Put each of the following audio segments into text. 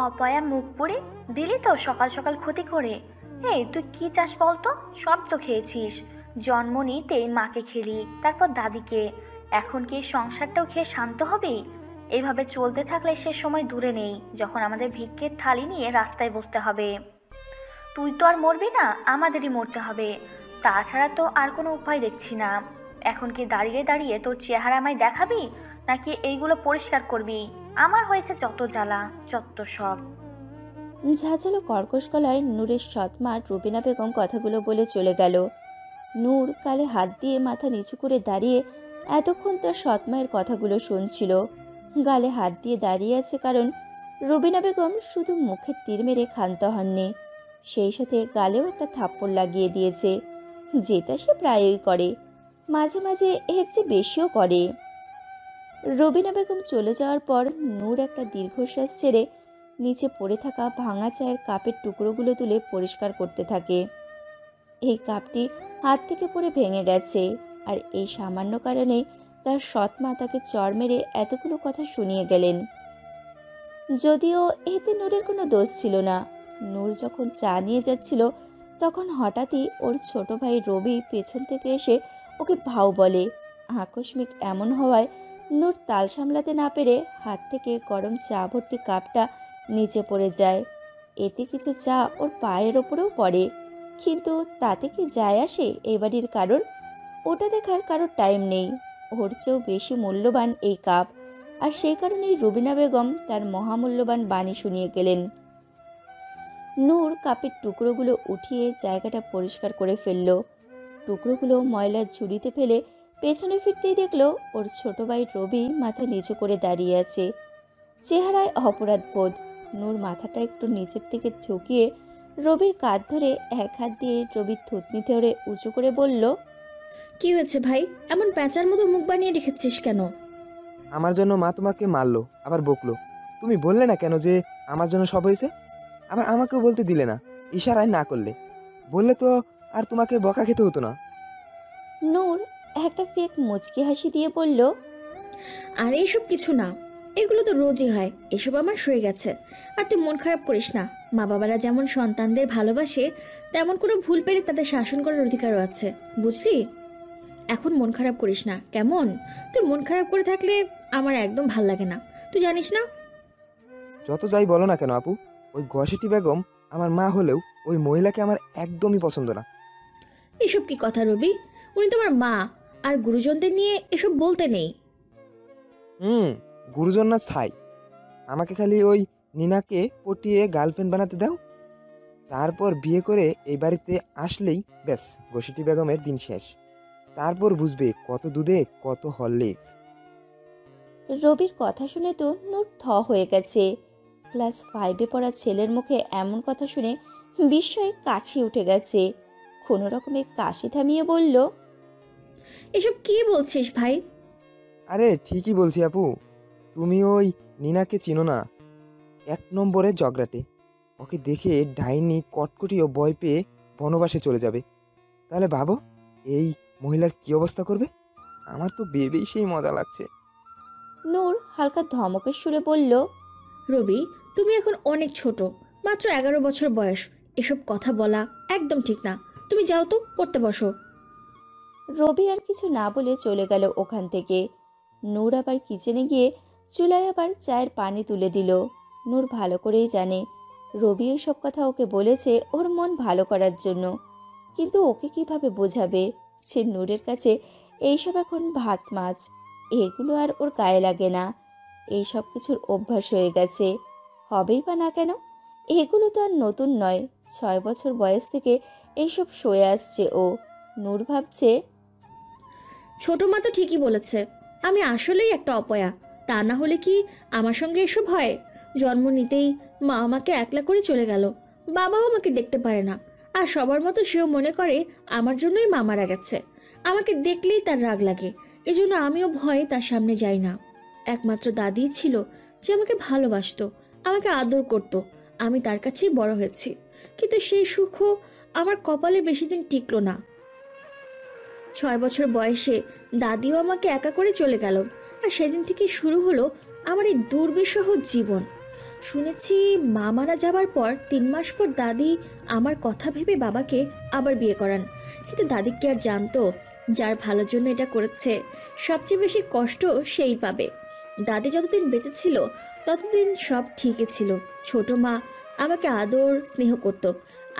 অপয়া মুখ পুড়ে দিলি তো সকাল সকাল ক্ষতি করে। এই তুই কি চাস বলতো? সব তো খেয়েছিস। জন্ম নিতেই মাকে খেলি, তারপর দাদিকে। এখন কি এই সংসারটাও খেয়ে শান্ত হবি? এইভাবে চলতে থাকলে সে সময় দূরে নেই যখন আমাদের ভিক্ষের থালি নিয়ে রাস্তায় বসতে হবে। তুই তো আর মরবি না, আমাদেরই মরতে হবে। তাছাড়া তো আর কোনো উপায় দেখছি না। এখন কি দাঁড়িয়ে দাঁড়িয়ে তোর চেহারা আমায় দেখাবি, নাকি এইগুলো পরিষ্কার করবি? আমার হয়েছে যত জ্বালা, যত সব। ঝাঁঝালো কর্কশ গলায় নূরের সৎমা রুবিনা বেগম কথাগুলো বলে চলে গেল। নূর কালে হাত দিয়ে মাথা নিচু করে দাঁড়িয়ে এতক্ষণ তার সৎমায়ের কথাগুলো শুনছিল। গালে হাত দিয়ে দাঁড়িয়ে আছে কারণ রুবিনা বেগম শুধু মুখের তীর মেরে ক্ষান্ত হননি, সেই সাথে গালেও একটা থাপ্পড় লাগিয়ে দিয়েছে, যেটা সে প্রায়ই করে, মাঝে মাঝে এর চেয়ে বেশিও করে। রুবিনা বেগম চলে যাওয়ার পর নূর একটা দীর্ঘশ্বাস ছেড়ে নিচে পড়ে থাকা ভাঙা চায়ের কাপের টুকরোগুলো তুলে পরিষ্কার করতে থাকে। এই কাপটি হাত থেকে পড়ে ভেঙে গেছে, আর এই সামান্য কারণেই তার সৎমা তাকে চড় মেরে এতগুলো কথা শুনিয়ে গেলেন। যদিও এতে নূরের কোনো দোষ ছিল না। নূর যখন চা নিয়ে যাচ্ছিল তখন হঠাৎই ওর ছোট ভাই রবি পেছন থেকে এসে ওকে ভাও বলে। আকস্মিক এমন হওয়ায় নূর তাল সামলাতে না পেরে হাত থেকে গরম চা ভর্তি কাপটা নিচে পড়ে যায়। এতে কিছু চা ওর পায়ের ওপরেও পড়ে, কিন্তু তাতে কি যায় আসে এই বাড়ির কারোর? ওটা দেখার কারোর টাইম নেই। ওর চেয়েও বেশি মূল্যবান এই কাপ, আর সেই কারণেই রুবিনা বেগম তার মহামূল্যবান বাণী শুনিয়ে গেলেন। নূর কাপের টুকরোগুলো উঠিয়ে জায়গাটা পরিষ্কার করে ফেলল। টুকরোগুলো ময়লার ঝুড়িতে ফেলে পেছনে ফিরতেই দেখলো ওর ছোট ভাই রবি মাথা নিচু করে দাঁড়িয়ে আছে, চেহারায় অপরাধ বোধ। নূর মাথাটা একটু নিচের দিকে ঝুঁকিয়ে রবির কাঁধ ধরে এক হাত দিয়ে রবির থুতনি ধরে উঁচু করে বলল, কি হয়েছে ভাই? এমন প্যাঁচার মতো মুখ বানিয়ে রেখেছিস কেন? আমার জন্য মা তোমাকে মারলো, আবার বকলো। তুমি বললে না কেন যে আমার জন্য সব হয়েছে? আবার আমাকেও বলতে দিলে না, ইশারায় না করলে। বললে তো আর তোমাকে বকা খেতে হতো না। নূর একটা ফেক মুচকি হাসি দিয়ে বলল, আর এইসব কিছু না, এগুলো তো রোজই হয়। এসব আমার সয়ে গেছে। আর তুই মন খারাপ করিস না। মা বাবারা যেমন সন্তানদের ভালোবাসে, তেমন কোনো ভুল পেলে তাদের শাসন করার অধিকারও আছে, বুঝলি? এখন মন খারাপ করিস না, কেমন? তুই মন খারাপ করে থাকলে আমার একদম ভাল লাগে না, তুই জানিস না? যত যাই বলো না কেন আপু, ওই ঘসেটি বেগম আমার মা হলেও ওই মহিলাকে আমার একদমই পছন্দ না। এসব কি কথা রবি? উনি তোমার মা, আর গুরুজনদের নিয়ে এসব বলতে নেই। হুম, গুরুজন না ছাই। আমাকে খালি ওই নিনাকে পটিয়ে গার্লফ্রেন্ড বানাতে দাও, তারপর বিয়ে করে এই বাড়িতে আসলেই ব্যাস ঘসেটি বেগমের দিন শেষ। তারপর বুঝবে কত দুধে কত হরলিক্স। রবির কথা শুনে তো নূর থ হয়ে গেছে। ক্লাস 5-এ পড়া ছেলের মুখে এমন কথা শুনে বিস্ময়ে কাঠি উঠে গেছে। কোনো রকমে কাশি থামিয়ে বলল, এসব কি বলছিস ভাই? আরে ঠিকই বলছি আপু। তুমি ওই নিনাকে চিনো না? 1 নম্বরের জগরাটে। ওকে দেখে ডাইনি কটকটিও ভয় পেয়ে বনবাসে চলে যাবে। তাহলে ভাবো এই মহিলার কি অবস্থা করবে। আমার তো ভেবেই সেই মজা লাগছে। নূর হালকা ধমকের সুরে বলল, রবি, তুমি এখন অনেক ছোট, মাত্র 11 বছর বয়স। এসব কথা বলা একদম ঠিক না। তুমি যাও তো, পড়তে বসো। রবি আর কিছু না বলে চলে গেল ওখান থেকে। নূর আবার কিচেনে গিয়ে চুলায় আবার চায়ের পানি তুলে দিল। নূর ভালো করেই জানে রবি এসব কথা ওকে বলেছে ওর মন ভালো করার জন্য, কিন্তু ওকে কিভাবে বোঝাবে যে নূরের কাছে এইসব এখন ভাত মাছ, এগুলো আর ওর গায়ে লাগে না। এই সব কিছুর অভ্যাস হয়ে গেছে, হবেই বা না কেন। এগুলো তো আর নতুন নয়, 6 বছর বয়স থেকে এইসব সয়ে আসছে ও। নূর ভাবছে, ছোট মা তো ঠিকই বলেছে, আমি আসলেই একটা অপয়া। তা না হলে কি আমার সঙ্গে এসব হয়? জন্ম নিতেই মা আমাকে একলা করে চলে গেল। বাবাও আমাকে দেখতে পারে না। আর সবার মতো সেও মনে করে আমার জন্যই মা মারা গেছে। আমাকে দেখলেই তার রাগ লাগে, এজন্য আমিও ভয়ে তার সামনে যাই না। একমাত্র দাদিই ছিল যে আমাকে ভালোবাসতো, আমাকে আদর করত। আমি তার কাছেই বড় হয়েছি, কিন্তু সেই সুখও আমার কপালে বেশি দিন টিকলো না। 6 বছর বয়সে দাদিও আমাকে একা করে চলে গেল, আর সেদিন থেকে শুরু হলো আমার এই দুর্বিষহ জীবন। শুনেছি মা মারা যাবার পর 3 মাস পর দাদি আমার কথা ভেবে বাবাকে আবার বিয়ে করান। কিন্তু দাদি কি আর জানতো যার ভালোর জন্য এটা করেছে সবচেয়ে বেশি কষ্ট সেই পাবে। দাদি যতদিন বেঁচে ছিল ততদিন সব ঠিকই ছিল। ছোট মা আমাকে আদর স্নেহ করত,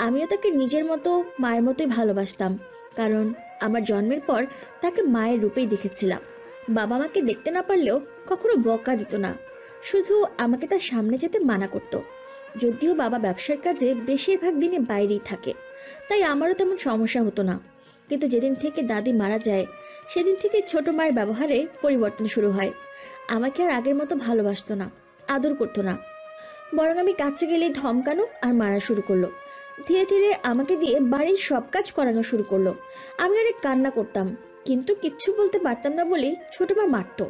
আমিও তাকে নিজের মতো মায়ের মতোই ভালোবাসতাম, কারণ আমার জন্মের পর তাকে মায়ের রূপেই দেখেছিলাম। বাবা মাকে দেখতে না পারলেও কখনো বকা দিত না, শুধু আমাকে তার সামনে যেতে মানা করত। যদিও বাবা ব্যবসার কাজে বেশিরভাগ দিনে বাইরেই থাকে, তাই আমারও তেমন সমস্যা হতো না। কিন্তু যেদিন থেকে দাদি মারা যায় সেদিন থেকে ছোট মায়ের ব্যবহারে পরিবর্তন শুরু হয়। আমাকে আর আগের মতো ভালোবাসতো না, আদর করতো না, বরং আমি কাছে গেলেই ধমকানো আর মারা শুরু করলো। ধীরে ধীরে আমাকে দিয়ে বাড়ির সব কাজ করানো শুরু করলো। আমি অনেক কান্না করতাম, কিন্তু কিচ্ছু বলতে পারতাম না বলেই ছোট মা মারতো।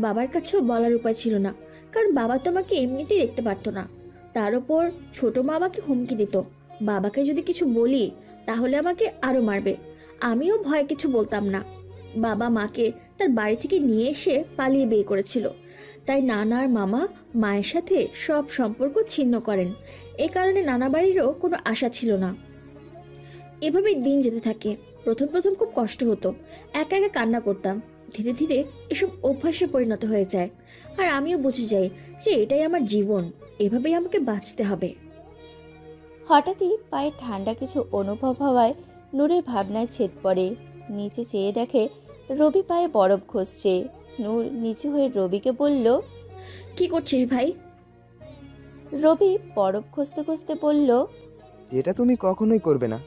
বাবার কাছেও বলার উপায় ছিল না, কারণ বাবা তো আমাকে এমনিতেই দেখতে পারতো না। তার ওপর ছোট মা আমাকে হুমকি দিত, বাবাকে যদি কিছু বলি তাহলে আমাকে আরও মারবে। আমিও ভয়ে কিছু বলতাম না। বাবা মাকে তার বাড়ি থেকে নিয়ে এসে পালিয়ে বিয়ে করেছিল, তাই নানা আর মামা মায়ের সাথে সব সম্পর্ক ছিন্ন করেন। এ কারণে নানা বাড়িরও কোনো আশা ছিল না। এভাবেই দিন যেতে থাকে। প্রথম প্রথম খুব কষ্ট হতো, একা একা কান্না করতাম। ধীরে ধীরে এসব অভ্যাসে পরিণত হয়ে যায়, আর আমিও বুঝে যাই যে এটাই আমার জীবন, এভাবেই আমাকে বাঁচতে হবে। হঠাৎই পায়ে ঠান্ডা কিছু অনুভব হওয়ায় নূরের ভাবনায় ছেদ পড়ে। নিচে চেয়ে দেখে রবি পায়ে বরফ ঘষছে। নূর নিচু হয়ে রবিকে বলল। কি করছিস ভাই? রবি বরফ ঘষতে ঘষতে বলল, যেটা তুমি কখনোই করবে না।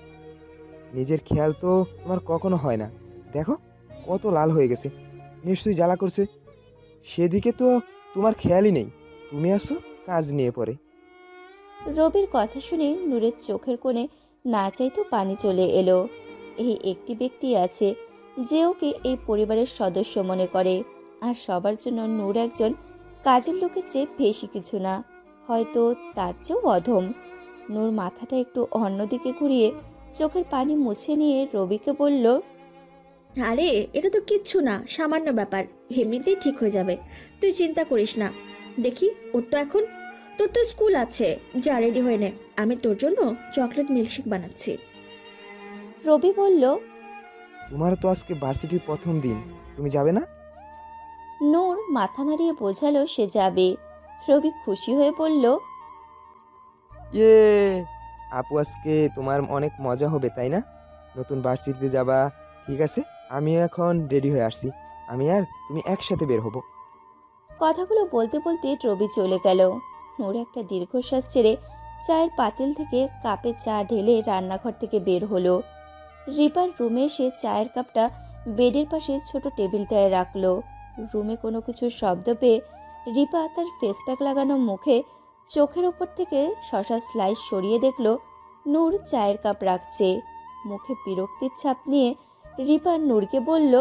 নিজের খেয়াল তো তোমার কখনো হয় না। দেখো কত লাল হয়ে গেছে, নিশ্চয়ই জ্বালা করছে। সেদিকে তো তোমার খেয়ালই নেই, তুমি আসছো কাজ নিয়ে পড়ে। রবির কথা শুনে নূরের চোখের কোণে না চাইতেও পানি চলে এলো। এই একটি ব্যক্তি আছে যে ওকে এই পরিবারের সদস্য মনে করে, আর সবার জন্য নূর একজন কাজের লোকের চেয়ে বেশি কিছু না, হয়তো তার চেয়েও অধম। নূর মাথাটা একটু অন্যদিকে ঘুরিয়ে চোখের পানি মুছে নিয়ে রবিকে বলল, আরে এটা তো কিচ্ছু না, সামান্য ব্যাপার, এমনিতেই ঠিক হয়ে যাবে, তুই চিন্তা করিস না। দেখি ওর তো এখন, তোর তো স্কুল আছে, যা রেডি হয়ে নে, আমি তোর জন্য চকলেট মিল্কশেক বানাচ্ছি। রবি বলল, তোমার তো আজকে ভার্সিটির প্রথম দিন, তুমি যাবে না? নূর মাথা নাড়িয়ে বোঝালো সে যাবে। রবি খুশি হয়ে বলল, ইয়ে, আপু আজকে তোমার অনেক মজা হবে তাই না? নতুন ভার্সিটিতে যাবা। ঠিক আছে, আমিও এখন রেডি হয়ে আসছি, আমি আর তুমি একসাথে বের হব। কথাগুলো বলতে বলতে রবি চলে গেল। নূর একটা দীর্ঘশ্বাস ছেড়ে চায়ের পাতিল থেকে কাপে চা ঢেলে রান্নাঘর থেকে বের হলো। রিপার রুমে এসে চায়ের কাপটা বেডের পাশে ছোট টেবিলটায় রাখলো। রুমে কোনো কিছুর শব্দ পেয়ে রিপা তার ফেস প্যাক লাগানো মুখে চোখের ওপর থেকে শশা স্লাইস সরিয়ে দেখল নূর চায়ের কাপ রাখছে। মুখে বিরক্তির ছাপ নিয়ে রিপা নূরকে বলল,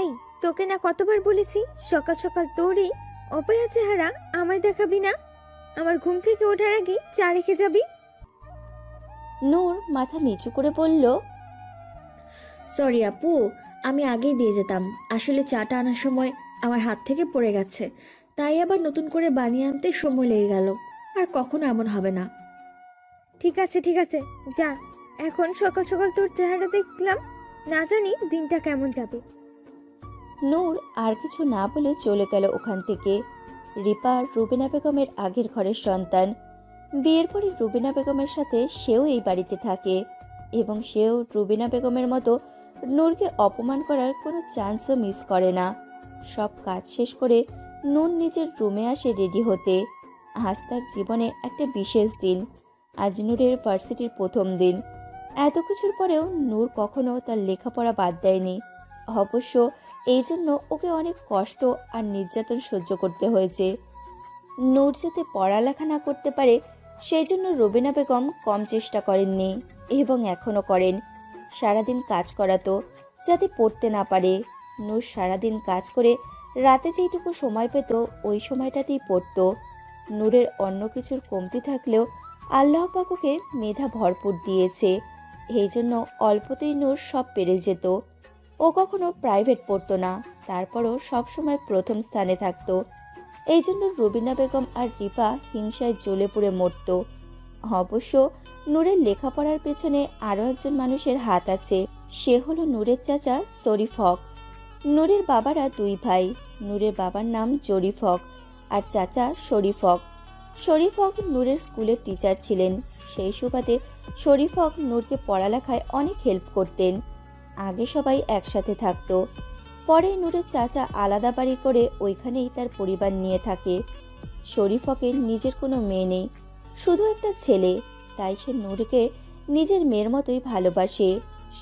এই, তোকে না কতবার বলেছি সকাল সকাল তোরই অপয়া চেহারা আমায় দেখাবি না, আমার ঘুম থেকে ওঠার আগে চা রেখে যাবি। নূর মাথা নিচু করে বলল, সরি আপু, আমি আগেই দিয়ে যেতাম, আসলে চাটা আনার সময় আমার হাত থেকে পড়ে গেছে, তাই আবার নতুন করে বানিয়ে আনতে সময় লেগে গেল। আর কখনো এমন হবে না। ঠিক আছে ঠিক আছে, যা, এখন সকাল সকাল তোর চেহারা দেখলাম, না জানি দিনটা কেমন যাবে। নূর আর কিছু না বলে চলে গেল ওখান থেকে। রিপা রুবিনা বেগমের আগের ঘরের সন্তান। বিয়ের পরে রুবিনা বেগমের সাথে সেও এই বাড়িতে থাকে, এবং সেও রুবিনা বেগমের মতো নূরকে অপমান করার কোনো চান্সও মিস করে না। সব কাজ শেষ করে নূর নিজের রুমে আসে রেডি হতে। আজ তার জীবনে একটা বিশেষ দিন। আজ নূরের ভার্সিটির প্রথম দিন। এত কিছুর পরেও নূর কখনো তার লেখাপড়া বাদ দেয়নি। অবশ্য এই জন্য ওকে অনেক কষ্ট আর নির্যাতন সহ্য করতে হয়েছে। নূর যাতে পড়ালেখা না করতে পারে সেই জন্য রুবিনা বেগম কম চেষ্টা করেননি, এবং এখনও করেন। সারাদিন কাজ করাতো যাতে পড়তে না পারে। নূর সারাদিন কাজ করে রাতে যেইটুকু সময় পেত ওই সময়টাতেই পড়ত। নূরের অন্য কিছুর কমতি থাকলেও আল্লাহ পাক ওকে মেধা ভরপুর দিয়েছে, এই জন্য অল্পতেই নূর সব পেরে যেত। ও কখনো প্রাইভেট পড়তো না, তারপরও সবসময় প্রথম স্থানে থাকতো। এই জন্য রুবিনা বেগম আর রিপা হিংসায় জ্বলে পুড়ে মরত। অবশ্য নূরের লেখাপড়ার পেছনে আরও একজন মানুষের হাত আছে, সে হলো নূরের চাচা শরীফ হক। নূরের বাবারা দুই ভাই, নূরের বাবার নাম জরিফ হক আর চাচা শরীফ হক। শরীফ হক নূরের স্কুলের টিচার ছিলেন, সেই সুবাদে শরীফ হক নূরকে পড়ালেখায় অনেক হেল্প করতেন। আগে সবাই একসাথে থাকতো, পরে নূরের চাচা আলাদা বাড়ি করে ওইখানেই তার পরিবার নিয়ে থাকে। শরীফ হকের নিজের কোনো মেয়ে নেই, শুধু একটা ছেলে, তাই সে নূরকে নিজের মেয়ের মতোই ভালোবাসে।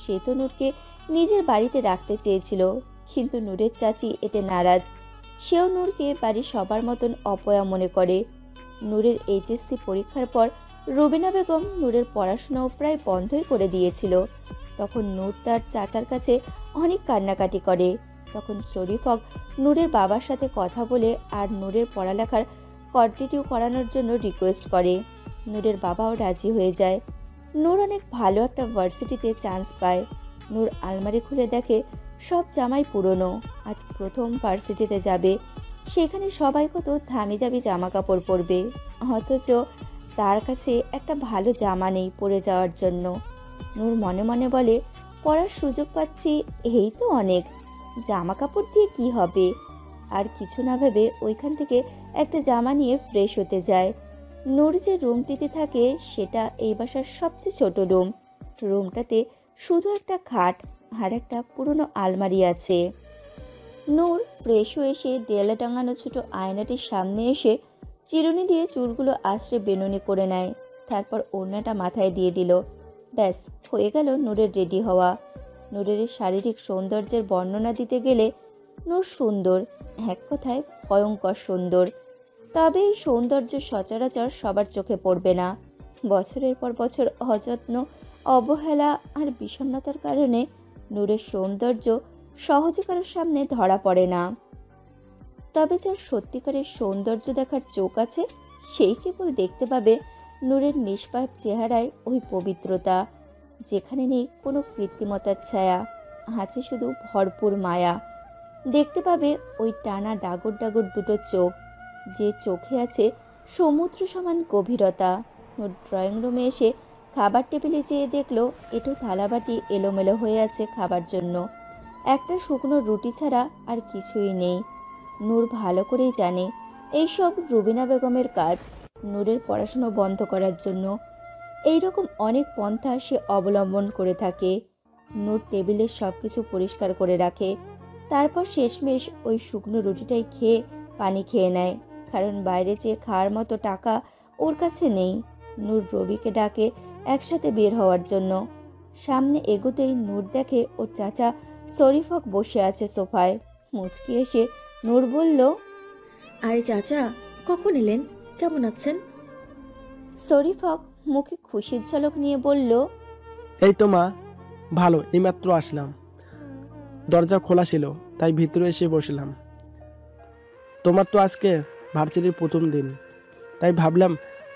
সে তো নূরকে নিজের বাড়িতে রাখতে চেয়েছিল, কিন্তু নূরের চাচি এতে নারাজ। সেও নূরকে বাড়ির সবার মতন অপয়া মনে করে। নূরের এইচএসসি পরীক্ষার পর রুবিনা বেগম নূরের পড়াশোনাও প্রায় বন্ধই করে দিয়েছিল। তখন নূর তার চাচার কাছে অনেক কান্নাকাটি করে। তখন শরীফ হক নূরের বাবার সাথে কথা বলে আর নূরের পড়ালেখার কন্টিনিউ করানোর জন্য রিকোয়েস্ট করে। নূরের বাবাও রাজি হয়ে যায়। নূর অনেক ভালো একটা ভার্সিটিতে চান্স পায়। নূর আলমারি খুলে দেখে সব জামাই পুরনো, আজ প্রথম ভার্সিটিতে যাবে, সেখানে সবাই কত দামি দামি জামা কাপড় পরবে, অথচ তার কাছে একটা ভালো জামা নেই পরে যাওয়ার জন্য। নূর মনে মনে বলে, পরার সুযোগ পাচ্ছি এই তো অনেক, জামা কাপড় দিয়ে কি হবে। আর কিছু না ভেবে ওইখান থেকে একটা জামা নিয়ে ফ্রেশ হতে যায়। নূর যে রুমটিতে থাকে সেটা এই বাসার সবচেয়ে ছোট রুম। রুমটাতে শুধু একটা খাট আর একটা পুরনো আলমারি আছে। নূর ফ্রেশ হয়ে এসে দেয়ালে টাঙানো ছোট আয়নাটির সামনে এসে চিরুনি দিয়ে চুলগুলো আশ্রে বেনুনি করে নেয়। তারপর ওড়নাটা মাথায় দিয়ে দিল। ব্যাস হয়ে গেল নূরের রেডি হওয়া। নূরের শারীরিক সৌন্দর্যের বর্ণনা দিতে গেলে নূর সুন্দর, এক কথায় ভয়ঙ্কর সুন্দর। তবে এই সৌন্দর্য সচরাচর সবার চোখে পড়বে না। বছরের পর বছর অযত্ন, অবহেলা আর বিষণ্ণতার কারণে নূরের সৌন্দর্য সহজে কারোর সামনে ধরা পড়ে না। তবে যার সত্যিকারের সৌন্দর্য দেখার চোখ আছে, সেই কেবল দেখতে পাবে নূরের নিষ্পাপ চেহারায় ওই পবিত্রতা, যেখানে নেই কোনো কৃত্রিমতার ছায়া, আছে শুধু ভরপুর মায়া। দেখতে পাবে ওই টানা ডাগর ডাগর দুটো চোখ, যে চোখে আছে সমুদ্র সমান গভীরতা। নূর ড্রয়িং রুমে এসে খাবার টেবিলে যেয়ে দেখলো এটো থালাবাটি এলোমেলো হয়ে আছে খাবার জন্য, একটা শুকনো রুটি ছাড়া আর কিছুই নেই। নূর ভালো করেই জানে এইসব রুবিনা বেগমের কাজ, নূরের পড়াশুনো বন্ধ করার জন্য। এই রকম অনেক পন্থা সে অবলম্বন করে থাকে। নূর টেবিলের সব কিছু পরিষ্কার করে রাখে, তারপর শেষমেশ ওই শুকনো রুটিটাই খেয়ে পানি খেয়ে নেয়, কারণ বাইরে যেয়ে খাওয়ার মতো টাকা ওর কাছে নেই। নূর রবিকে ডাকে একসাথে বের হওয়ার জন্য। সামনে এগোতেই নূর দেখে ওর চাচা শরীফ হক বসে আছে সোফায়। মুচকি এসে নূর বলল, আরে চাচা, কখন এলেন? কেমন আছেন? শরীফ হক মুখে খুশির ঝলক নিয়ে বলল, এই তো মা, ভালো, এইমাত্র আসলাম। দরজা খোলা ছিল, তাই ভিতরে এসে বসলাম। তোমার তো আজকে ভার্সিটির প্রথম দিন, তাই ভাবলাম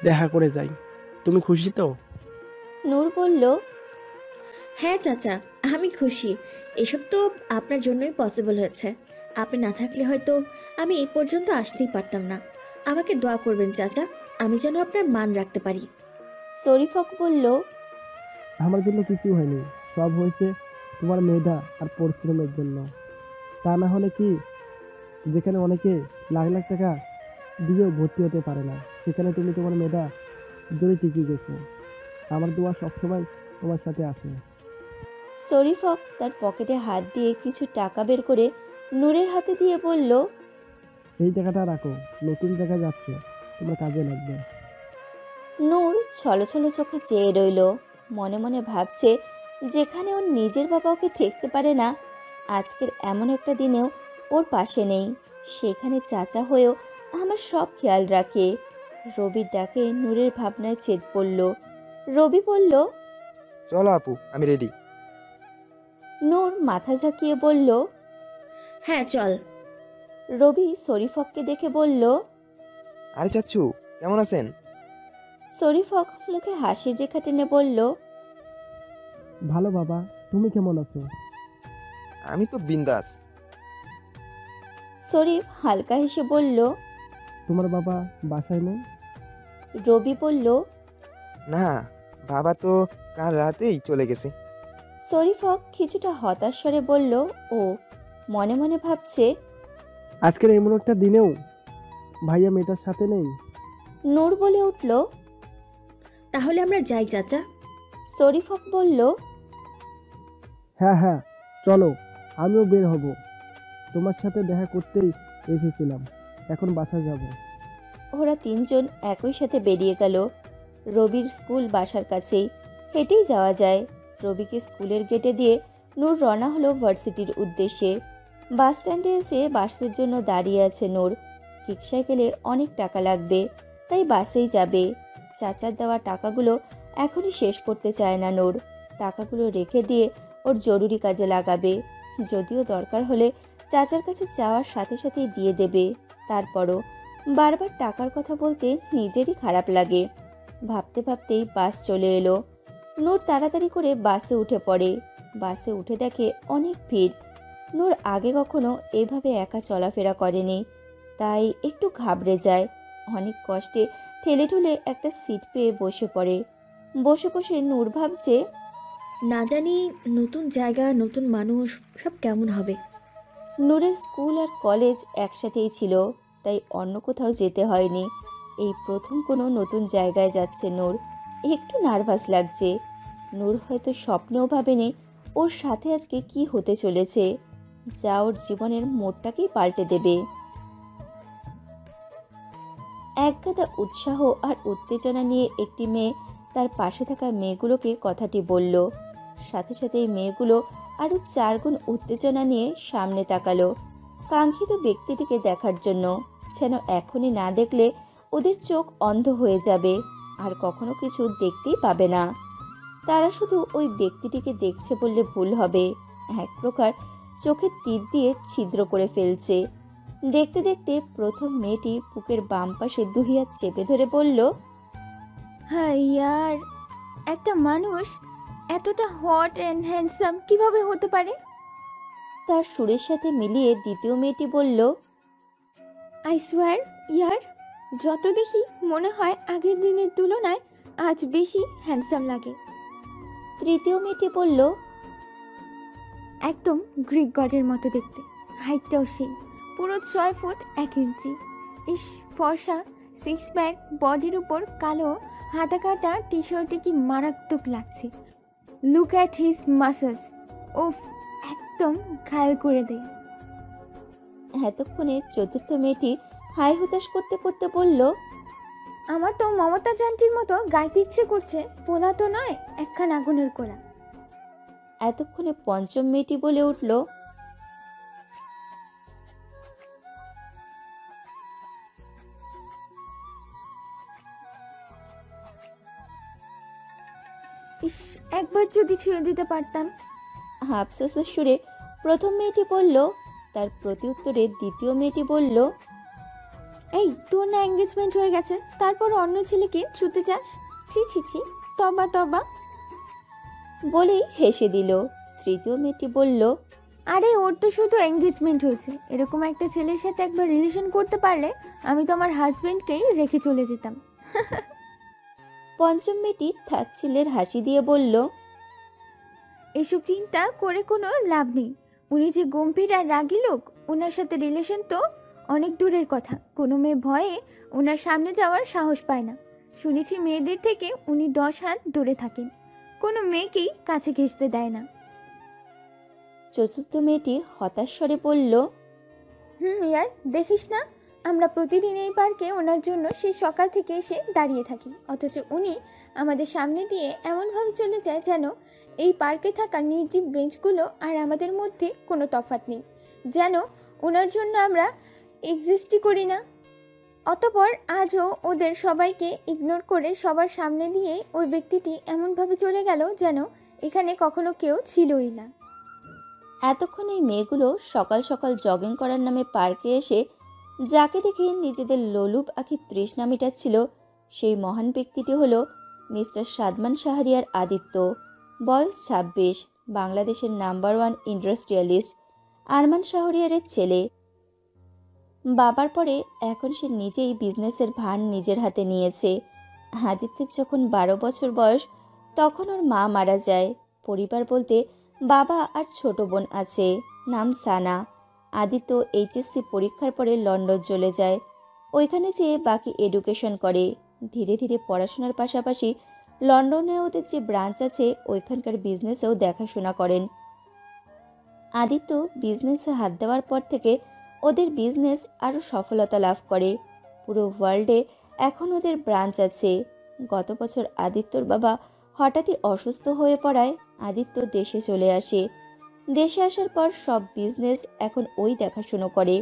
দেখা করে যাই। তুমি খুশি তো? নূর বলল, হ্যাঁ চাচা, আমি খুশি। এসব তো আপনার জন্যই পসিবল হয়েছে। আপনি না থাকলে হয়তো আমি এই পর্যন্ত আসতেই পারতাম না। আমাকে দোয়া করবেন চাচা, আমি যেন আপনার মান রাখতে পারি। শরীফ হক বলল, আমার জন্য কিছু হয়নি, সব হয়েছে তোমার মেধা আর পরিশ্রমের জন্য। তা না হলে কি, যেখানে অনেকে লাখ লাখ টাকা দিয়েও ভর্তি হতে পারে না, সেখানে তুমি তোমার মেধা জোরে টিকে গেছো। আমার দোয়া সবসময় তোমার সাথে আছে। শরীফ হক তার পকেটে হাত দিয়ে কিছু টাকা বের করে নূরের হাতে দিয়ে বলল, এই টাকাটা রাখো, নতুন জায়গায় যাচ্ছে, তোমার কাজে লাগবে। নূর ছলছল চোখে চেয়ে রইল। মনে মনে ভাবছে, যেখানে ওর নিজের বাবা ওকে দেখতে পারে না, আজকের এমন একটা দিনেও ওর পাশে নেই, সেখানে চাচা হয়েও আমার সব খেয়াল রাখে। রবির ডাকে নূরের ভাবনায় ছেদ পড়ল। রবি বলল, চলো আপু, আমি রেডি। নূর মাথা ঝাঁকিয়ে বলল, হ্যাঁ চল। রবি শরীফ হককে দেখে বলল, আরে চাচ্ছু, কেমন আছেন? শরীফ হক মুখে হাসির রেখা টেনে বলল, ভালো বাবা, তুমি কেমন আছো? আমি তো বিন্দাস। শরীফ হালকা হেসে বলল, তোমার বাবা বাসায় নেই? রবি বলল। না, বাবা তো কাল রাতেই চলে গেছে। শরীফক কিছুটা হতাশ স্বরে বলল। ও মনে মনে ভাবছে। আজকের এমন একটা দিনেও ভাইয়া মেয়েটার সাথে নেই। নূর বলে উঠল। তাহলে আমরা যাই চাচা। শরীফক বলল। হ্যাঁ হ্যাঁ, চলো, আমিও বের হব। তোমার সাথে দেখা করতেই এসেছিলাম, এখন বাসায় যাব। ওরা তিনজন একই সাথে বেরিয়ে গেল। রবির স্কুল বাসার কাছেই, হেঁটেই যাওয়া যায়। রবিকে স্কুলের গেটে দিয়ে নূর রওনা হলো ভার্সিটির উদ্দেশ্যে। বাস স্ট্যান্ডে এসে বাসের জন্য দাঁড়িয়ে আছে নূর। রিকশায় গেলে অনেক টাকা লাগবে, তাই বাসেই যাবে। চাচার দেওয়া টাকাগুলো এখনই শেষ করতে চায় না নূর। টাকাগুলো রেখে দিয়ে ওর জরুরি কাজে লাগাবে। যদিও দরকার হলে চাচার কাছে চাওয়ার সাথে সাথেই দিয়ে দেবে। তারপরও বারবার টাকার কথা বলতে নিজেরই খারাপ লাগে। ভাবতে ভাবতেই বাস চলে এলো। নূর তাড়াতাড়ি করে বাসে উঠে পড়ে। বাসে উঠে দেখে অনেক ভিড়। নূর আগে কখনো এভাবে একা চলাফেরা করেনি, তাই একটু ঘাবড়ে যায়। অনেক কষ্টে ঠেলে ঠুলে একটা সিট পেয়ে বসে পড়ে। বসে বসে নূর ভাবছে, না জানি নতুন জায়গা, নতুন মানুষ সব কেমন হবে। নূরের স্কুল আর কলেজ একসাথেই ছিল, তাই অন্য কোথাও যেতে হয়নি। এই প্রথম কোনো নতুন জায়গায় যাচ্ছে নূর। একটু নার্ভাস লাগছে। নূর হয়তো স্বপ্নেও ভাবেনি ওর সাথে আজকে কি হতে চলেছে, যা ওর জীবনের মোড়টাকেই পাল্টে দেবে। একগাদা উৎসাহ আর উত্তেজনা নিয়ে একটি মেয়ে তার পাশে থাকা মেয়েগুলোকে কথাটি বলল। সাথে সাথে এই মেয়েগুলো আরও 4 গুণ উত্তেজনা নিয়ে সামনে তাকালো কাঙ্ক্ষিত ব্যক্তিটিকে দেখার জন্য, যেন এখনই না দেখলে ওদের চোখ অন্ধ হয়ে যাবে আর কখনো কিছু দেখতেই পাবে না। তারা শুধু ওই ব্যক্তিটিকে দেখছে বললে ভুল হবে, এক প্রকার চোখের তীর দিয়ে ছিদ্র করে ফেলছে। দেখতে দেখতে প্রথম মেয়েটি বুকের বাম পাশে 2 হাত চেপে ধরে বলল, হ্যাঁ ইয়ার, একটা মানুষ এতটা হট অ্যান্ড হ্যান্ডসাম কিভাবে হতে পারে? তার সুরের সাথে মিলিয়ে দ্বিতীয় মেয়েটি বলল, আই সোয়ার ইয়ার, যত দেখি মনে হয় আগের দিনের তুলনায় আজ বেশি হ্যান্ডসাম লাগে। তৃতীয় মেয়েটি বলল, একদম গ্রিক গডের মতো দেখতে, হাইটটাও সেই, পুরো 6 ফুট 1 ইঞ্চি। ইস, ফর্সা, 6 প্যাক, বডির উপর কালো হাতা কাটা টি শার্টে কি মারাত্মক লাগছে। লুক অ্যাট হিজ মাসলস, ওফ, একদম ঘায়াল করে দেয়। এতক্ষণে চতুর্থ মেয়েটি হাই হুতাশ করতে করতে বলল, আমার তো মমতা জানটির মতো গাইতে ইচ্ছে করছে, পোলা তো নয়, একখান আগুনের কোলা। এতক্ষণে পঞ্চম মেয়েটি বলে উঠল, ইস, একবার যদি ছুঁয়ে দিতে পারতাম। আফসোসের সুরে প্রথম মেয়েটি বলল। তার প্রতি উত্তরে দ্বিতীয় মেয়েটি বলল, এই, তোর না এঙ্গেজমেন্ট হয়ে গেছে, তারপর অন্য ছেলেকে ছুতে চাস? ছি ছি ছি, তবা তবা। বলেই হেসে দিল। তৃতীয় মেয়েটি বলল, আরে ওর তো শুধু এঙ্গেজমেন্ট হয়েছে, এরকম একটা ছেলের সাথে একবার রিলেশন করতে পারলে আমি তো আমার হাজবেন্ডকেই রেখে চলে যেতাম। পঞ্চম মেয়েটি তাচ্ছিল্যের হাসি দিয়ে বলল, এসব চিন্তা করে কোনো লাভ নেই। উনি যে গম্ভীর আর রাগী লোক, ওনার সাথে রিলেশন তো অনেক দূরের কথা। কোনো মেয়ে ভয়ে ওনার সামনে যাওয়ার সাহস পায় না। শুনেছি মেয়েদের থেকে উনি 10 হাত দূরে থাকেন, কোনো মেয়েকেই কাছে ঘেঁষতে দেয় না। চতুর্থ মেয়েটি হতাশ স্বরে বলল, ইয়ার, দেখিস না, আমরা প্রতিদিন এই পার্কে ওনার জন্য সেই সকাল থেকে এসে দাঁড়িয়ে থাকি, অথচ উনি আমাদের সামনে দিয়ে এমনভাবে চলে যায় যেন এই পার্কে থাকা নির্জীব বেঞ্চগুলো আর আমাদের মধ্যে কোনো তফাৎ নেই, যেন ওনার জন্য আমরা এক্সিস্টই করি না। অতপর আজও ওদের সবাইকে ইগনোর করে সবার সামনে দিয়ে ওই ব্যক্তিটি এমনভাবে চলে গেল যেন এখানে কখনো কেউ ছিলই না। এতক্ষণ এই মেয়েগুলো সকাল সকাল জগিং করার নামে পার্কে এসে যাকে দেখে নিজেদের লোলুপ আঁখি তৃষ্ণা মেটাচ্ছিল, সেই মহান ব্যক্তিটি হলো মিস্টার সাদমান শাহরিয়ার আদিত্য। বয়স 26, বাংলাদেশের নাম্বার 1 ইন্ডাস্ট্রিয়ালিস্ট আরমান শাহরিয়ারের ছেলে। বাবার পরে এখন সে নিজেই বিজনেসের ভার নিজের হাতে নিয়েছে। আদিত্যের যখন 12 বছর বয়স তখন ওর মা মারা যায়। পরিবার বলতে বাবা আর ছোট বোন আছে, নাম সানা। আদিত্য এইচএসসি পরীক্ষার পরে লন্ডন চলে যায়। ওইখানে যেয়ে বাকি এডুকেশন করে। ধীরে ধীরে পড়াশোনার পাশাপাশি লন্ডনে ওদের যে ব্রাঞ্চ আছে ওইখানকার বিজনেসেও দেখাশোনা করেন। আদিত্য বিজনেসে হাত দেওয়ার পর থেকে ওদের বিজনেস আরও সফলতা লাভ করে। পুরো ওয়ার্ল্ডে এখন ওদের ব্রাঞ্চ আছে। গত বছর আদিত্যর বাবা হঠাৎই অসুস্থ হয়ে পড়ায় আদিত্য দেশে চলে আসে। দেশে আসার পর সব বিজনেস এখন ওই দেখাশুনো করে।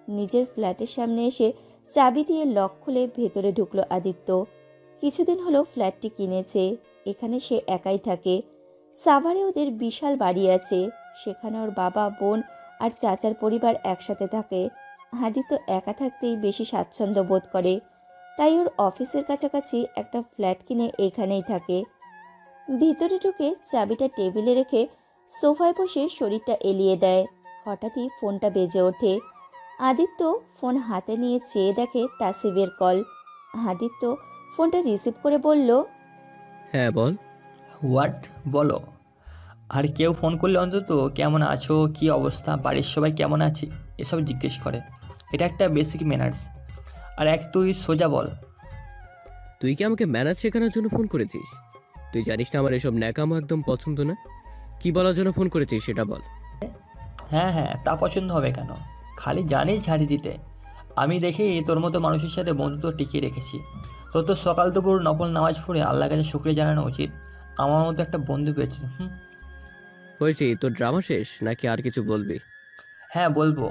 নিজের ফ্ল্যাটের সামনে এসে চাবি দিয়ে লক খুলে ভেতরে ঢুকলো আদিত্য। কিছুদিন হলো ফ্ল্যাটটি কিনেছে। এখানে সে একাই থাকে। সাভারে ওদের বিশাল বাড়ি আছে, সেখানে ওর বাবা, বোন আর চাচার পরিবার একসাথে থাকে। আদিত্য একা থাকতেই বেশি স্বাচ্ছন্দ্য বোধ করে, তাই ওর অফিসের কাছাকাছি একটা ফ্ল্যাট কিনে এখানেই থাকে। ভিতরে ঢুকে চাবিটা টেবিলে রেখে সোফায় বসে শরীরটা এলিয়ে দেয়। হঠাৎই ফোনটা বেজে ওঠে। আদিত্য ফোন হাতে নিয়ে চেয়ে দেখে তাসিবের কল। আদিত্য ফোনটা রিসিভ করে বলল, হ্যাঁ বল। হোয়াট বলো। আর কেউ ফোন করলে অন্তত কেমন আছো, কি অবস্থা, বাড়ির সবাই কেমন আছে এসব জিজ্ঞেস করে। এটা একটা বেসিক ম্যানার্স। আর তুই সোজা বল। তুই কি আমাকে ম্যানাজ শেখানোর জন্য ফোন করেছিস? তুই জানিস না আমার এসব ন্যাকামো একদম পছন্দ না। কি বলার জন্য ফোন করেছিস সেটা বল। হ্যাঁ হ্যাঁ, তা পছন্দ হবে কেন, খালি জানিস ঝাড়ি দিতে। আমি দেখি তোর মতো মানুষের সাথে বন্ধুত্ব টিকিয়ে রেখেছি। তোর তো সকাল দুপুর নকল নামাজ পড়ে আল্লাহ কাছে শুকরিয়া জানানো উচিত, আমার মতো একটা বন্ধু পেয়েছি। হয়েছে তোর ড্রামা শেষ নাকি আর কিছু বলবি? হ্যাঁ বলবো।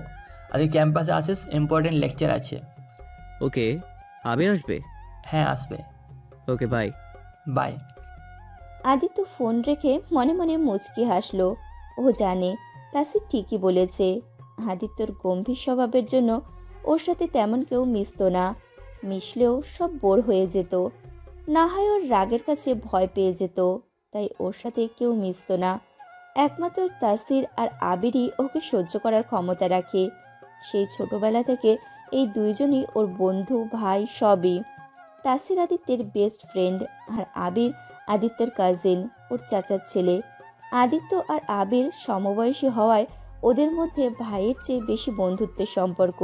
আজকে ক্যাম্পাসে আসিস, ইম্পর্টেন্ট লেকচার আছে। ওকে, আবির আসবে? হ্যাঁ আসবে। Okay bye. Bye. Aditya phone রেখে মনে মনে মুচকি হাসলো। ও জানে তাসির ঠিকই বলেছে। আদিত্যর গম্ভীর স্বভাবের জন্য ওর সাথে তেমন কেউ মিশতো না। মিশলেও সব বোর হয়ে যেত, না হয় ওর রাগের কাছে ভয় পেয়ে যেত, তাই ওর সাথে কেউ মিশতো না। একমাত্র তাসির আর আবিরই ওকে সহ্য করার ক্ষমতা রাখে। সেই ছোটবেলা থেকে এই দুইজনই ওর বন্ধু, ভাই সবই। তাসির আদিত্যের বেস্ট ফ্রেন্ড আর আবির আদিত্যের কাজিন, ওর চাচার ছেলে। আদিত্য আর আবির সমবয়সী হওয়ায় ওদের মধ্যে ভাইয়ের চেয়ে বেশি বন্ধুত্বের সম্পর্ক।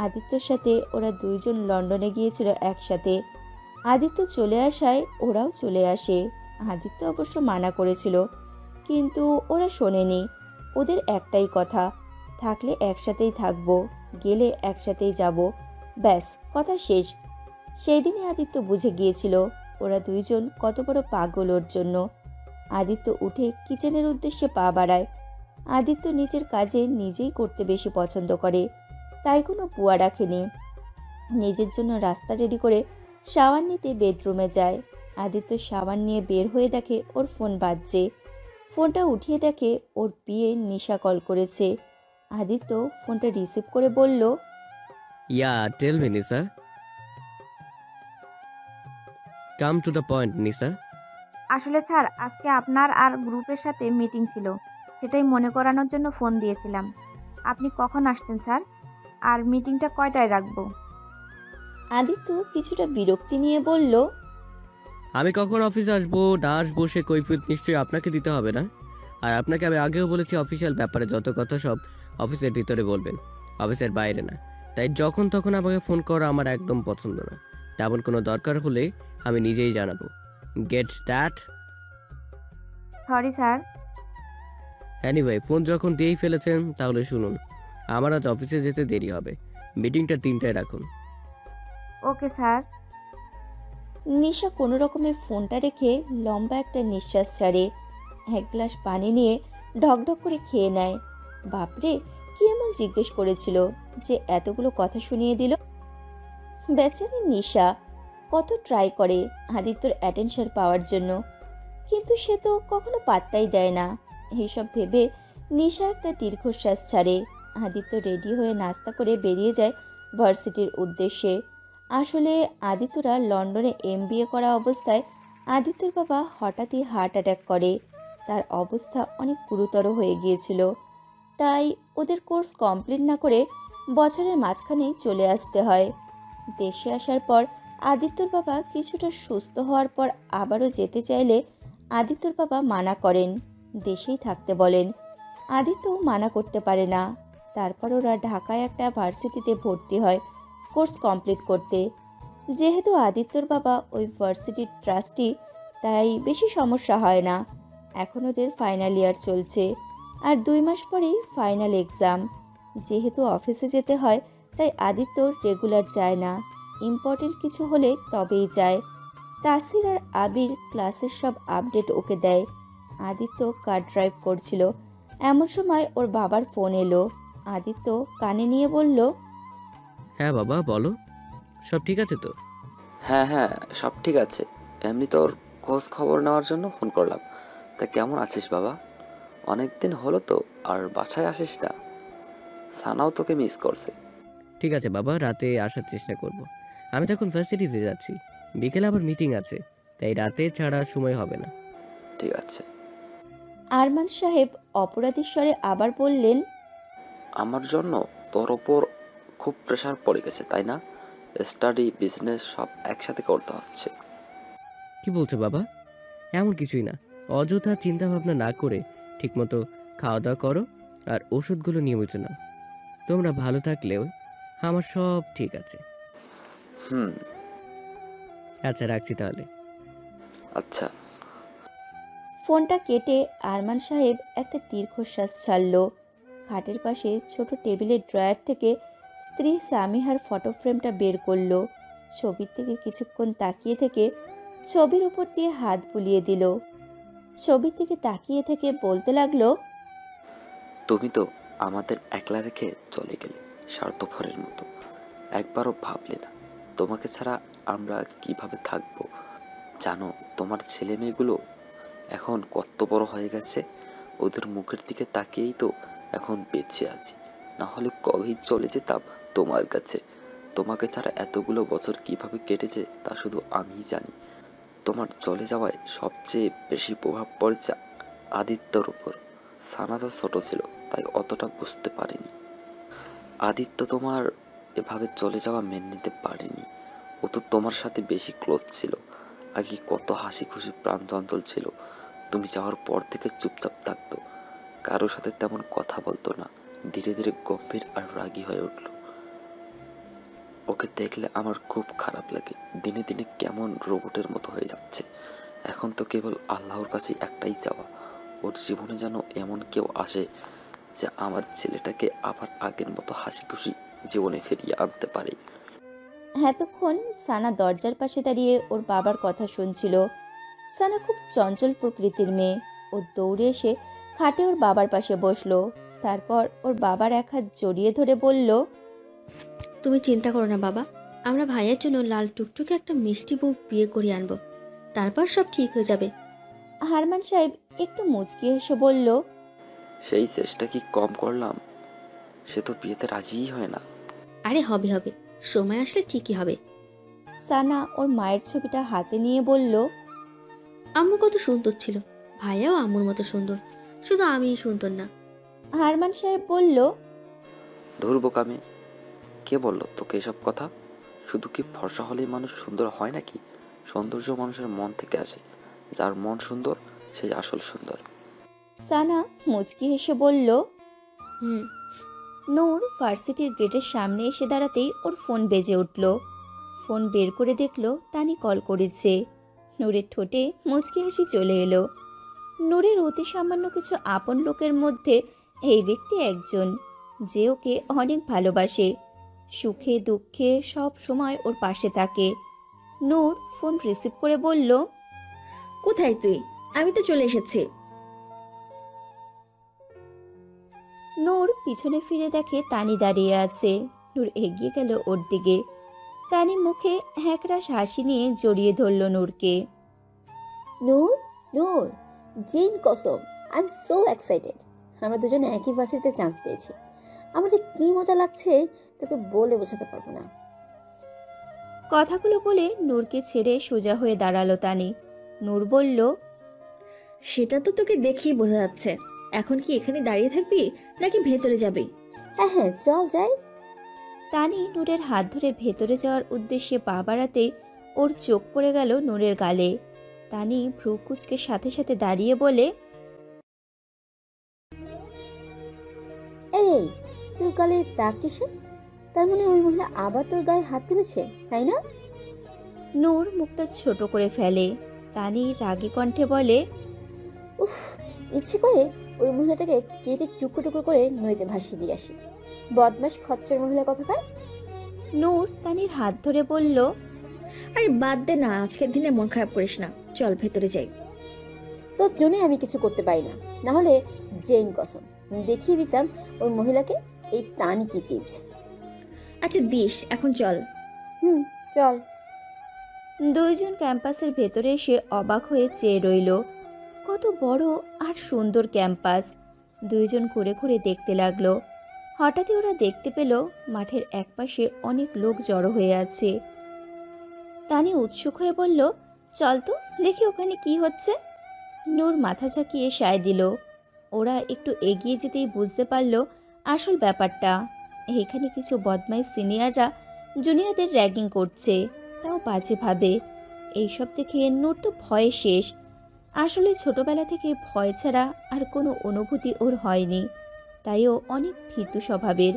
আদিত্যর সাথে ওরা দুইজন লন্ডনে গিয়েছিল একসাথে। আদিত্য চলে আসায় ওরাও চলে আসে। আদিত্য অবশ্য মানা করেছিল, কিন্তু ওরা শোনেনি। ওদের একটাই কথা, থাকলে একসাথেই থাকবো, গেলে একসাথেই যাব, ব্যাস কথা শেষ। সেই দিনই আদিত্য বুঝে গিয়েছিল ওরা দুইজন কত বড় পাগল ওর জন্য। আদিত্য উঠে কিচেনের উদ্দেশ্যে পা বাড়ায়। আদিত্য নিজের কাজে নিজেই করতে বেশি পছন্দ করে, তাই কোনো পুয়া রাখেনি। নিজের জন্য রাস্তা রেডি করে শাওয়ার নিতে বেডরুমে যায়। আদিত্য শাওয়ার নিয়ে বের হয়ে দেখে ওর ফোন বাজছে। ফোনটা উঠিয়ে দেখে ওর বিয়ে নিশা কল করেছে। আদিত্য ফোনটা রিসিভ করে বলল, ইয়া tell me Nisa, come to the point নিসা। আসলে স্যার আজকে আপনার আর গ্রুপের সাথে মিটিং ছিল, সেটাই মনে করানোর জন্য ফোন দিয়েছিলাম। আপনি কখন আসছেন স্যার, আর মিটিংটা কয়টায় রাখবো? আদিত্য কিছুটা বিরক্তি নিয়ে বলল, আমি কখন অফিসে আসবো না আসবো সে কৈফিয়ত নিশ্চয়ই আপনাকে দিতে হবে না। আর আপনাকে আমি আগেও বলেছি অফিসিয়াল ব্যাপারে যত কথা সব অফিসের ভিতরে বলবেন, অফিসের বাইরে না। তাই যখন তখন আমাকে ফোন করা আমার একদম পছন্দ না। তেমন কোনো দরকার হলে আমি নিজেই জানাবো। Get that? Sorry sir. Anyway, phone যখন দিয়েই ফেলেছেন তাহলে শুনুন, আমার আজ অফিসে যেতে দেরি হবে। মিটিংটা 3টায় রাখুন। Okay sir. নিশা কোনো রকমের ফোনটা রেখে লম্বা একটা নিঃশ্বাস ছাড়ে। এক গ্লাস পানি নিয়ে ঢকঢক করে খেয়ে নেয়। বাপরে, কি এমন জিজ্ঞেস করেছিল যে এতগুলো কথা শুনিয়ে দিল? বেচারি নিশা কত ট্রাই করে আদিত্যর অ্যাটেনশন পাওয়ার জন্য, কিন্তু সে তো কখনো পাত্তাই দেয় না। এইসব ভেবে নিশা একটা দীর্ঘশ্বাস ছাড়ে। আদিত্য রেডি হয়ে নাস্তা করে বেরিয়ে যায় ভার্সিটির উদ্দেশ্যে। আসলে আদিত্যরা লন্ডনে MBA করা অবস্থায় আদিত্যর বাবা হঠাৎই হার্ট অ্যাটাক করে। তার অবস্থা অনেক গুরুতর হয়ে গিয়েছিল, তাই ওদের কোর্স কমপ্লিট না করে বছরের মাঝখানে চলে আসতে হয়। দেশে আসার পর আদিত্যর বাবা কিছুটা সুস্থ হওয়ার পর আবারও যেতে চাইলে আদিত্যর বাবা মানা করেন, দেশেই থাকতে বলেন। আদিত্য মানা করতে পারে না। তারপর ওরা ঢাকায় একটা ভার্সিটিতে ভর্তি হয় কোর্স কমপ্লিট করতে। যেহেতু আদিত্যর বাবা ওই ভার্সিটির ট্রাস্টি, তাই বেশি সমস্যা হয় না। এখন ওদের ফাইনাল ইয়ার চলছে, আর 2 মাস পরেই ফাইনাল এক্সাম। যেহেতু অফিসে যেতে হয়, তাই আদিত্য রেগুলার যায় না। ইম্পর্টেন্ট কিছু হলে তবেই যায়। তাসির আর আবির ক্লাসের সব আপডেট ওকে দেয়। আদিত্য কার ড্রাইভ করছিল, এমন সময় ওর বাবার ফোন এলো। আদিত্য কানে নিয়ে বলল, হ্যাঁ বাবা বলো, সব ঠিক আছে তো? হ্যাঁ হ্যাঁ, সব ঠিক আছে। এমনি তোর খোঁজ খবর নেওয়ার জন্য ফোন করলাম। তা কেমন আছিস বাবা? অনেক দিন হলো তো, আর বাসায় আসিস না। সানাও তোকে মিস করছে। ঠিক আছে বাবা, রাতে আসার চেষ্টা করব। আমি তো এখন ভার্সিটিতে যাচ্ছি, বিকেলে আবার মিটিং আছে, তাই রাতে ছাড়া সময় হবে না। ঠিক আছে। আরমান সাহেব অপরাধীর স্বরে আবার বললেন, আমার জন্য তোর ওপর খুব প্রেশার পড়ে গেছে, তাই না? স্টাডি, বিজনেস সব একসাথে করতে হচ্ছে। কি বলছো বাবা? এমন কিছুই না। অযথা চিন্তা ভাবনা না করে ঠিকমতো খাওয়া দাওয়া করো আর ওষুধগুলো নিয়মিত নাও। তোমরা ভালো থাকলেও আমার সব ঠিক আছে। হুম। আচ্ছা রাখছি তাহলে। আচ্ছা। ফোনটা কেটে আরমান সাহেব একটা দীর্ঘশ্বাস ছাড়ল। খাটের পাশে ছোট টেবিলের ড্রয়ার থেকে স্ত্রী সামিহার ফটো ফ্রেমটা বের করলো। ছবির থেকে কিছুক্ষণ তাকিয়ে থেকে ছবির উপর দিয়ে হাত বুলিয়ে দিল। ছবির দিকে তাকিয়ে থেকে বলতে লাগলো, তুমি তো আমাদের একলা রেখে চলে গেলে স্বার্থপরের মতো। একবারও ভাবলে না তোমাকে ছাড়া আমরা কিভাবে থাকবো। জানো তোমার ছেলে মেয়েগুলো এখন কত বড় হয়ে গেছে। ওদের মুখের দিকে তাকিয়েই তো এখন বেঁচে আছি, না হলে কবেই চলে যেতাম তোমার কাছে। তোমাকে ছাড়া এতগুলো বছর কিভাবে কেটেছে তা শুধু আমিই জানি। তোমার চলে যাওয়ায় সবচেয়ে বেশি প্রভাব পড়েছে আদিত্যর উপর। সানা তো ছোট ছিল, তাই অতটা বুঝতে পারেনি। আদিত্য তোমার এভাবে চলে যাওয়া মেনে নিতে পারেনি। ও তো তোমার সাথে বেশি ক্লোজ ছিল। আগে কত হাসি খুশি প্রাণ চঞ্চল ছিল। তুমি যাওয়ার পর থেকে চুপচাপ থাকতো, কারোর সাথে তেমন কথা বলতো না। ধীরে ধীরে গম্ভীর আর রাগী হয়ে উঠল। ওকে দেখলে আমার খুব খারাপ লাগে। দিনে দিনে কেমন রোবটের মতো হয়ে যাচ্ছে। এখন তো কেবল আল্লাহর কাছে একটাই চাওয়া, ওর জীবনে যেন এমন কেউ আসে যে আমার ছেলেটাকে আবার আগের মতো হাসি খুশি জীবনে ফিরিয়ে আনতে পারে। এতক্ষণ সানা দরজার পাশে দাঁড়িয়ে ওর বাবার কথা শুনছিল। সানা খুব চঞ্চল প্রকৃতির মেয়ে। ও দৌড়ে এসে খাটে ওর বাবার পাশে বসলো। তারপর ওর বাবার এক হাত জড়িয়ে ধরে বলল, তুমি চিন্তা করো না বাবা, আমরা ভাইয়ের জন্য লাল টুকটুকে একটা মিষ্টি বউ বিয়ে করে আনবো, তারপর সব ঠিক হয়ে যাবে। আরমান সাহেব একটু মুচকি হেসে বলল, সেই চেষ্টা কি কম করলাম? সে তো বিয়েতে রাজিই হয় না। আরে হবে হবে, সময় আসলে ঠিকই হবে। সানা ওর মায়ের ছবিটা হাতে নিয়ে বলল, আম্মু কত সুন্দর ছিল, ভাইয়াও আম্মুর মতো সুন্দর, শুধু আমিই সুন্দর না। আরমান সাহেব বলল, ধরবো কামে, কে বললো তোকে এসব কথা? শুধু কি ফর্সা হলেই মানুষ সুন্দর হয় নাকি? সৌন্দর্য মানুষের মন থেকে আসে। যার মন সুন্দর সেই আসল সুন্দর। সানা মুচকি হেসে বলল। হুম। নূর ভার্সিটির গেটের সামনে এসে দাঁড়াতেই ওর ফোন বেজে উঠল। ফোন বের করে দেখলো তানি কল করেছে। নূরের ঠোঁটে মুচকি হাসি চলে এলো। নূরের অতি সামান্য কিছু আপন লোকের মধ্যে এই ব্যক্তি একজন, যে ওকে অনেক ভালোবাসে, সুখে দুঃখে সব সময় ওর পাশে থাকে। নূর ফোন রিসিভ করে বলল, কোথায় তুই? আমি তো চলে এসেছি। নূর পিছনে ফিরে দেখে তানি দাঁড়িয়ে আছে। নূর এগিয়ে গেল ওর দিকে। তানি মুখে একরাশ হাসি নিয়ে জড়িয়ে ধরল নূরকে। নূর, নূর, জিন কসম, আই এম সো এক্সাইটেড। আমরা দুজনে একই ভার্সিটিতে চান্স পেয়েছি। আমার যে কি মজা লাগছে তোকে বলে বোঝাতে পারবো না। কথাগুলো বলে নূরকে ছেড়ে সোজা হয়ে দাঁড়ালো তানি। নূর বলল, সেটা তো তোকে দেখেই বোঝা যাচ্ছে। এখন কি এখানে দাঁড়িয়ে থাকবি নাকি ভেতরে যাবি? হ্যাঁ হ্যাঁ, চল যাই। তানি নূরের হাত ধরে ভেতরে যাওয়ার উদ্দেশ্যে পা বাড়াতেই ওর চোখ পড়ে গেল নূরের গালে। তানি ভ্রু কুঁচকে সাথে সাথে দাঁড়িয়ে বলে, এই তোর গালে দাগ কিসে? তার মানে ওই মহিলা আবার তোর গায়ে হাত তুলেছে, তাই না? নূর মুখটা ছোট করে ফেলে। তানি রাগী কণ্ঠে বলে, উফ, ইচ্ছে করে ওই মহিলাটাকে কেটে টুকরো টুকরো করে নদীতে ভাসিয়ে দিয়ে আসি। বদমাস খচ্চর মহিলা কথাকার। নূর তানির হাত ধরে বলল, আরে বাদ দে না, আজকের দিনে মন খারাপ করিস না, চল ভেতরে যাই। তোর জন্যই আমি কিছু করতে পারি না, না হলে জেন কসম দেখিয়ে দিতাম ওই মহিলাকে এই তানি কি চিজ। আচ্ছা দিস, এখন চল। চল। দুইজন ক্যাম্পাসের ভেতরে এসে অবাক হয়ে চেয়ে রইল। কত বড় আর সুন্দর ক্যাম্পাস। দুইজন ঘুরে ঘুরে দেখতে লাগলো। হঠাৎই ওরা দেখতে পেল মাঠের একপাশে অনেক লোক জড়ো হয়ে আছে। তানি উৎসুক হয়ে বলল, চল তো দেখি ওখানে কি হচ্ছে। নূর মাথা ঝাঁকিয়ে সায় দিল। ওরা একটু এগিয়ে যেতেই বুঝতে পারল আসল ব্যাপারটা। এখানে কিছু বদমাইশ সিনিয়ররা জুনিয়রদের র্যাগিং করছে, তাও বাজেভাবে। এইসব দেখে নূর তো ভয়ে শেষ। আসলে ছোটবেলা থেকে ভয় ছাড়া আর কোনো অনুভূতি ওর হয়নি, তাই ও অনেক ভীতু স্বভাবের।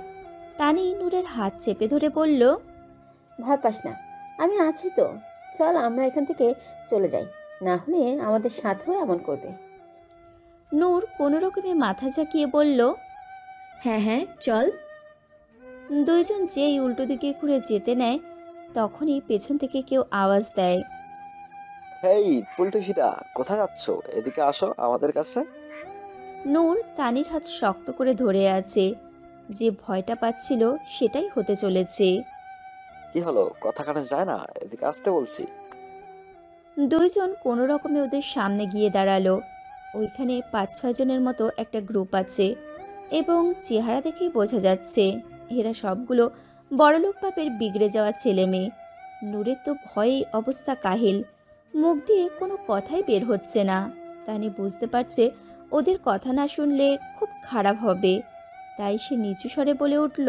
তানি নূরের হাত চেপে ধরে বলল, ভয় পাস না, আমি আছি তো। চল আমরা এখান থেকে চলে যাই, না হলে আমাদের সাথেও এমন করবে। নূর কোনো রকমে মাথা ঝাঁকিয়ে বলল, হ্যাঁ হ্যাঁ চল। দুইজন যেই উল্টো দিকে ঘুরে যেতে নেয় তখনই পেছন থেকে কেউ আওয়াজ দেয়, হেই ফুলটুসিটা, কোথায় যাচ্ছ? এদিকে আসো আমাদের কাছে। নূর তানির হাত শক্ত করে ধরে আছে। যে ভয়টা পাচ্ছিল সেটাই হতে চলেছে। কি হলো, কথা কানে যায় না? এদিকে আসতে বলছি। দুইজন কোনো রকমে ওদের সামনে গিয়ে দাঁড়ালো। ওইখানে 5-6 জনের মতো একটা গ্রুপ আছে এবং চেহারা দেখেই বোঝা যাচ্ছে এরা সবগুলো বড়লোক বাপের বিগড়ে যাওয়া ছেলে মেয়ে। নূরের তো ভয়ে অবস্থা কাহিল, মুখ দিয়ে কোনো কথাই বের হচ্ছে না। তানি বুঝতে পারছে ওদের কথা না শুনলে খুব খারাপ হবে, তাই সে নিচু স্বরে বলে উঠল,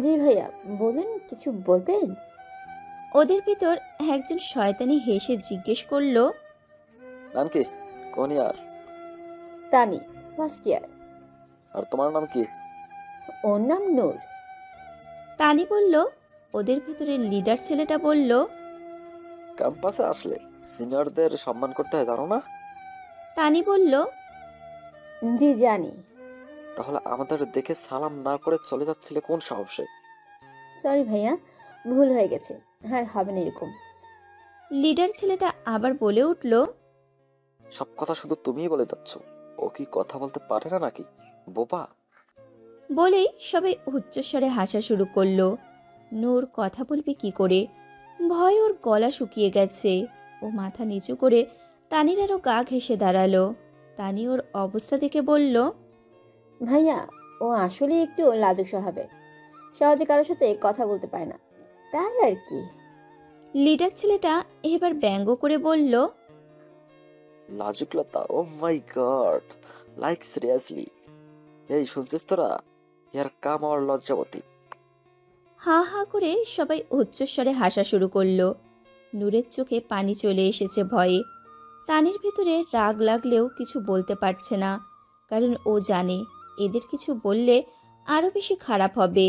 জি ভাইয়া বলুন, কিছু বলবেন? ওদের ভিতর একজন শয়তানি হেসে জিজ্ঞেস করলো, নাম কি? কোন ইয়ার? তানি, ফার্স্ট ইয়ার। আর তোমার নাম কি? ওর নাম নূর। তানি বলল। ওদের ভিতরে লিডার ছেলেটা বলল, ক্যাম্পাসে আসলে সিনিয়রদের সম্মান করতে হয়, জানো না? তানি বলল, জি জানি। তাহলে আমাদের দেখে সালাম না করে চলে যাচ্ছিলে কোন সাহসে? সরি ভাইয়া, ভুল হয়ে গেছে, আর হবে না এরকম। লিডার ছেলেটা আবার বলে উঠল, সব কথা শুধু তুমিই বলে যাচ্ছ, ও কি কথা বলতে পারে না নাকি? বোবা। বলেই সবাই উচ্চস্বরে হাসা শুরু করলো। নূর কথা বলবে কি করে? ভয় ওর গলা শুকিয়ে গেছে। ও মাথা নিচু করে তানির আরও গা ঘেঁষে দাঁড়ালো। তানি ওর অবস্থা দেখে বলল, ভাইয়া ও আসলে একটু লাজুক স্বভাবের, সহজে কারোর সাথে কথা বলতে পারে না, তাই আর কি। লিডার ছেলেটা এবার ব্যঙ্গ করে বলল, লাজুকলতা, ও মাই গড, লাইক সিরিয়াসলি। এই শুনছিস তোরা? ইয়ার কাম আমার লজ্জাবতী। হা হা করে সবাই উচ্চস্বরে হাসা শুরু করলো। নূরের চোখে পানি চলে এসেছে ভয়ে। তানির ভেতরে রাগ লাগলেও কিছু বলতে পারছে না, কারণ ও জানে এদের কিছু বললে আরও বেশি খারাপ হবে।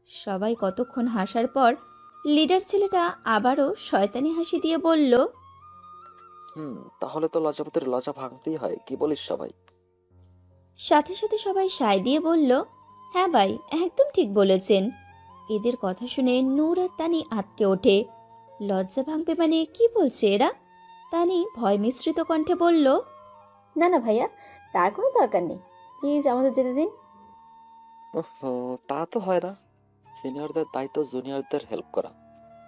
সবাই কতক্ষণ হাসার পর লিডার ছেলেটা আবারও শয়তানি হাসি দিয়ে বলল, তাহলে তো লজ্জাবতীর লজ্জা ভাঙতেই হয়, কি বলিস সবাই? সাথে সাথে সবাই সায় দিয়ে বলল, হ্যাঁ ভাই, একদম ঠিক বলেছেন। এদের কথা শুনে নূর আর তানি আঁতকে ওঠে। লজ্জা ভাঙবে মানে কি বলছে এরা? তানি ভয় মিশ্রিত কণ্ঠে বলল, না না ভাইয়া, তার কোনো দরকার নেই, প্লিজ আমাদের যেতে দিন। তা তো হয় না। সিনিয়রদের দায়িত্ব জুনিয়রদের হেল্প করা,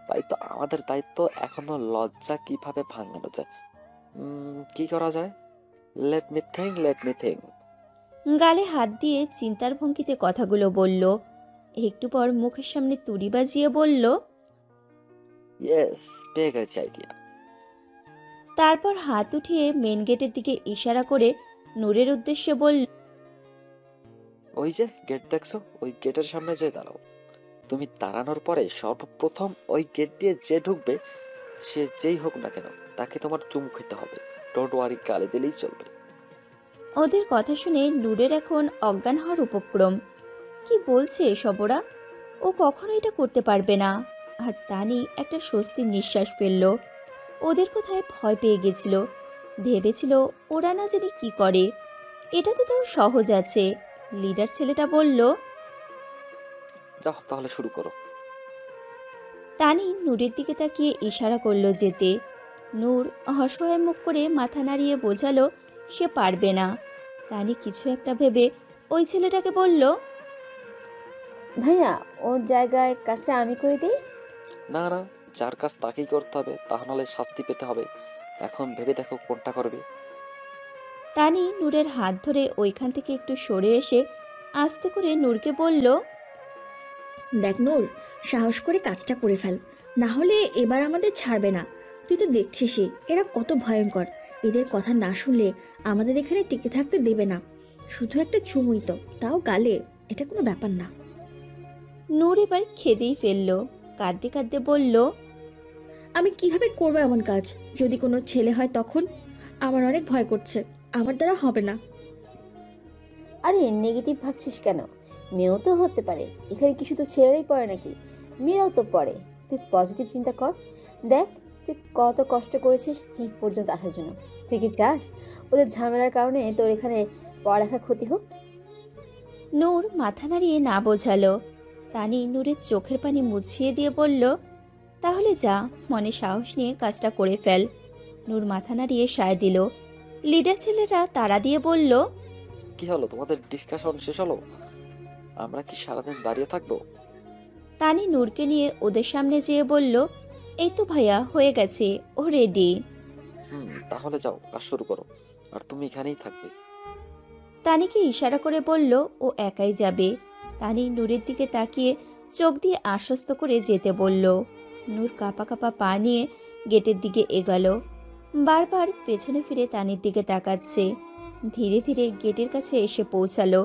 তাই তো আমাদের দায়িত্ব এখনো লজ্জা কিভাবে ভাঙানো যায়। কি করা যায়? Let me think. গালে হাত দিয়ে চিন্তার ভঙ্গিতে কথাগুলো বলল। একটু পর মুখের সামনে তুড়ি বাজিয়ে বলল, ইয়েস, পেয়ে গেছি আইডিয়া। তারপর হাত উঠিয়ে মেন গেটের দিকে ইশারা করে নূরের উদ্দেশ্যে বলল, ওই যে গেট দেখছো, ওই গেটের সামনে যেয়ে দাঁড়াও। তুমি তাড়ানোর পরে সর্বপ্রথম ওই গেট দিয়ে যে ঢুকবে, সে যেই হোক না কেন, তাকে তোমার চুমু খেতে হবে। ডোন্ট ওয়ারি, গালি দিলেই চলবে। ওদের কথা শুনে নূরের এখন অজ্ঞান হওয়ার উপক্রম। কি বলছে এসব ওরা? ও কখনো এটা করতে পারবে না। আর তানি একটা স্বস্তির নিঃশ্বাস ফেলল। ওদের কথায় ভয় পেয়ে গেছিল। ভেবেছিল ওরা না জানি কি করে। এটা তো তাও সহজ আছে। লিডার ছেলেটা বলল, যাও তাহলে শুরু করো। তানি নূরের দিকে তাকিয়ে ইশারা করলো যেতে। নূর অসহায় মুখ করে মাথা নাড়িয়ে বোঝালো সে পারবে না। তানি কিছু একটা ভেবে ওই ছেলেটাকে বলল, ভাইয়া, ওর জায়গায় কাজটা আমি করে দিই। না না, যার কাজ তাকেই করতে হবে, তা নাহলে শাস্তি পেতে হবে। এখন ভেবে দেখো কোনটা করবে। তানি নূরের হাত ধরে ওইখান থেকে একটু সরে এসে আস্তে করে নূরকে বলল, দেখ নূর, সাহস করে কাজটা করে ফেল, না হলে এবার আমাদের ছাড়বে না। তুই তো দেখছিসই এরা কত ভয়ঙ্কর। এদের কথা না শুনলে আমাদের এখানে টিকে থাকতে দেবে না। শুধু একটা চুমুই তো, তাও গালে, এটা কোনো ব্যাপার না। নূর এবার খেদেই ফেলল। কাঁদতে কাঁদতে বলল, আমি কিভাবে করবো এমন কাজ? যদি কোনো ছেলে হয় তখন? আমার অনেক ভয় করছে, আমার দ্বারা হবে না। আরে নেগেটিভ ভাবছিস কেন? মেয়েও তো হতে পারে। এখানে কি শুধু ছেলেরাই পড়ে নাকি? মেয়েরাও তো পড়ে। তুই পজিটিভ চিন্তা কর। দেখ তুই কত কষ্ট করেছিস এই পর্যন্ত আসার জন্য। তুই কি চাস ওদের ঝামেলার কারণে তোর এখানে পড়ালেখা ক্ষতি হোক? নূর মাথা নাড়িয়ে না বোঝালো। তানি নূরের চোখের পানি মুছিয়ে দিয়ে বলল, তাহলে যা, মনে সাহস নিয়ে কাজটা করে ফেল। নূর মাথা নাড়িয়ে সায় দিল। লিডার ছেলেরা তাড়া দিয়ে বলল, কি হলো, তোমাদের ডিসকাশন শেষ হলো? আমরা কি সারাদিন দাঁড়িয়ে থাকবো? তানি নূরকে নিয়ে ওদের সামনে যেয়ে বলল, এই তো ভাইয়া, হয়ে গেছে, ও রেডি। তাহলে যাও, কাজ শুরু করো। আর তুমি এখানেই থাকবে। তানিকে ইশারা করে বলল ও একাই যাবে। তানি নূরের দিকে তাকিয়ে চোখ দিয়ে আশ্বস্ত করে যেতে বলল। নূর কাঁপা কাঁপা পা নিয়ে গেটের দিকে এগালো। বারবার পেছনে ফিরে তানির দিকে তাকাচ্ছে। ধীরে ধীরে গেটের কাছে এসে পৌঁছালো।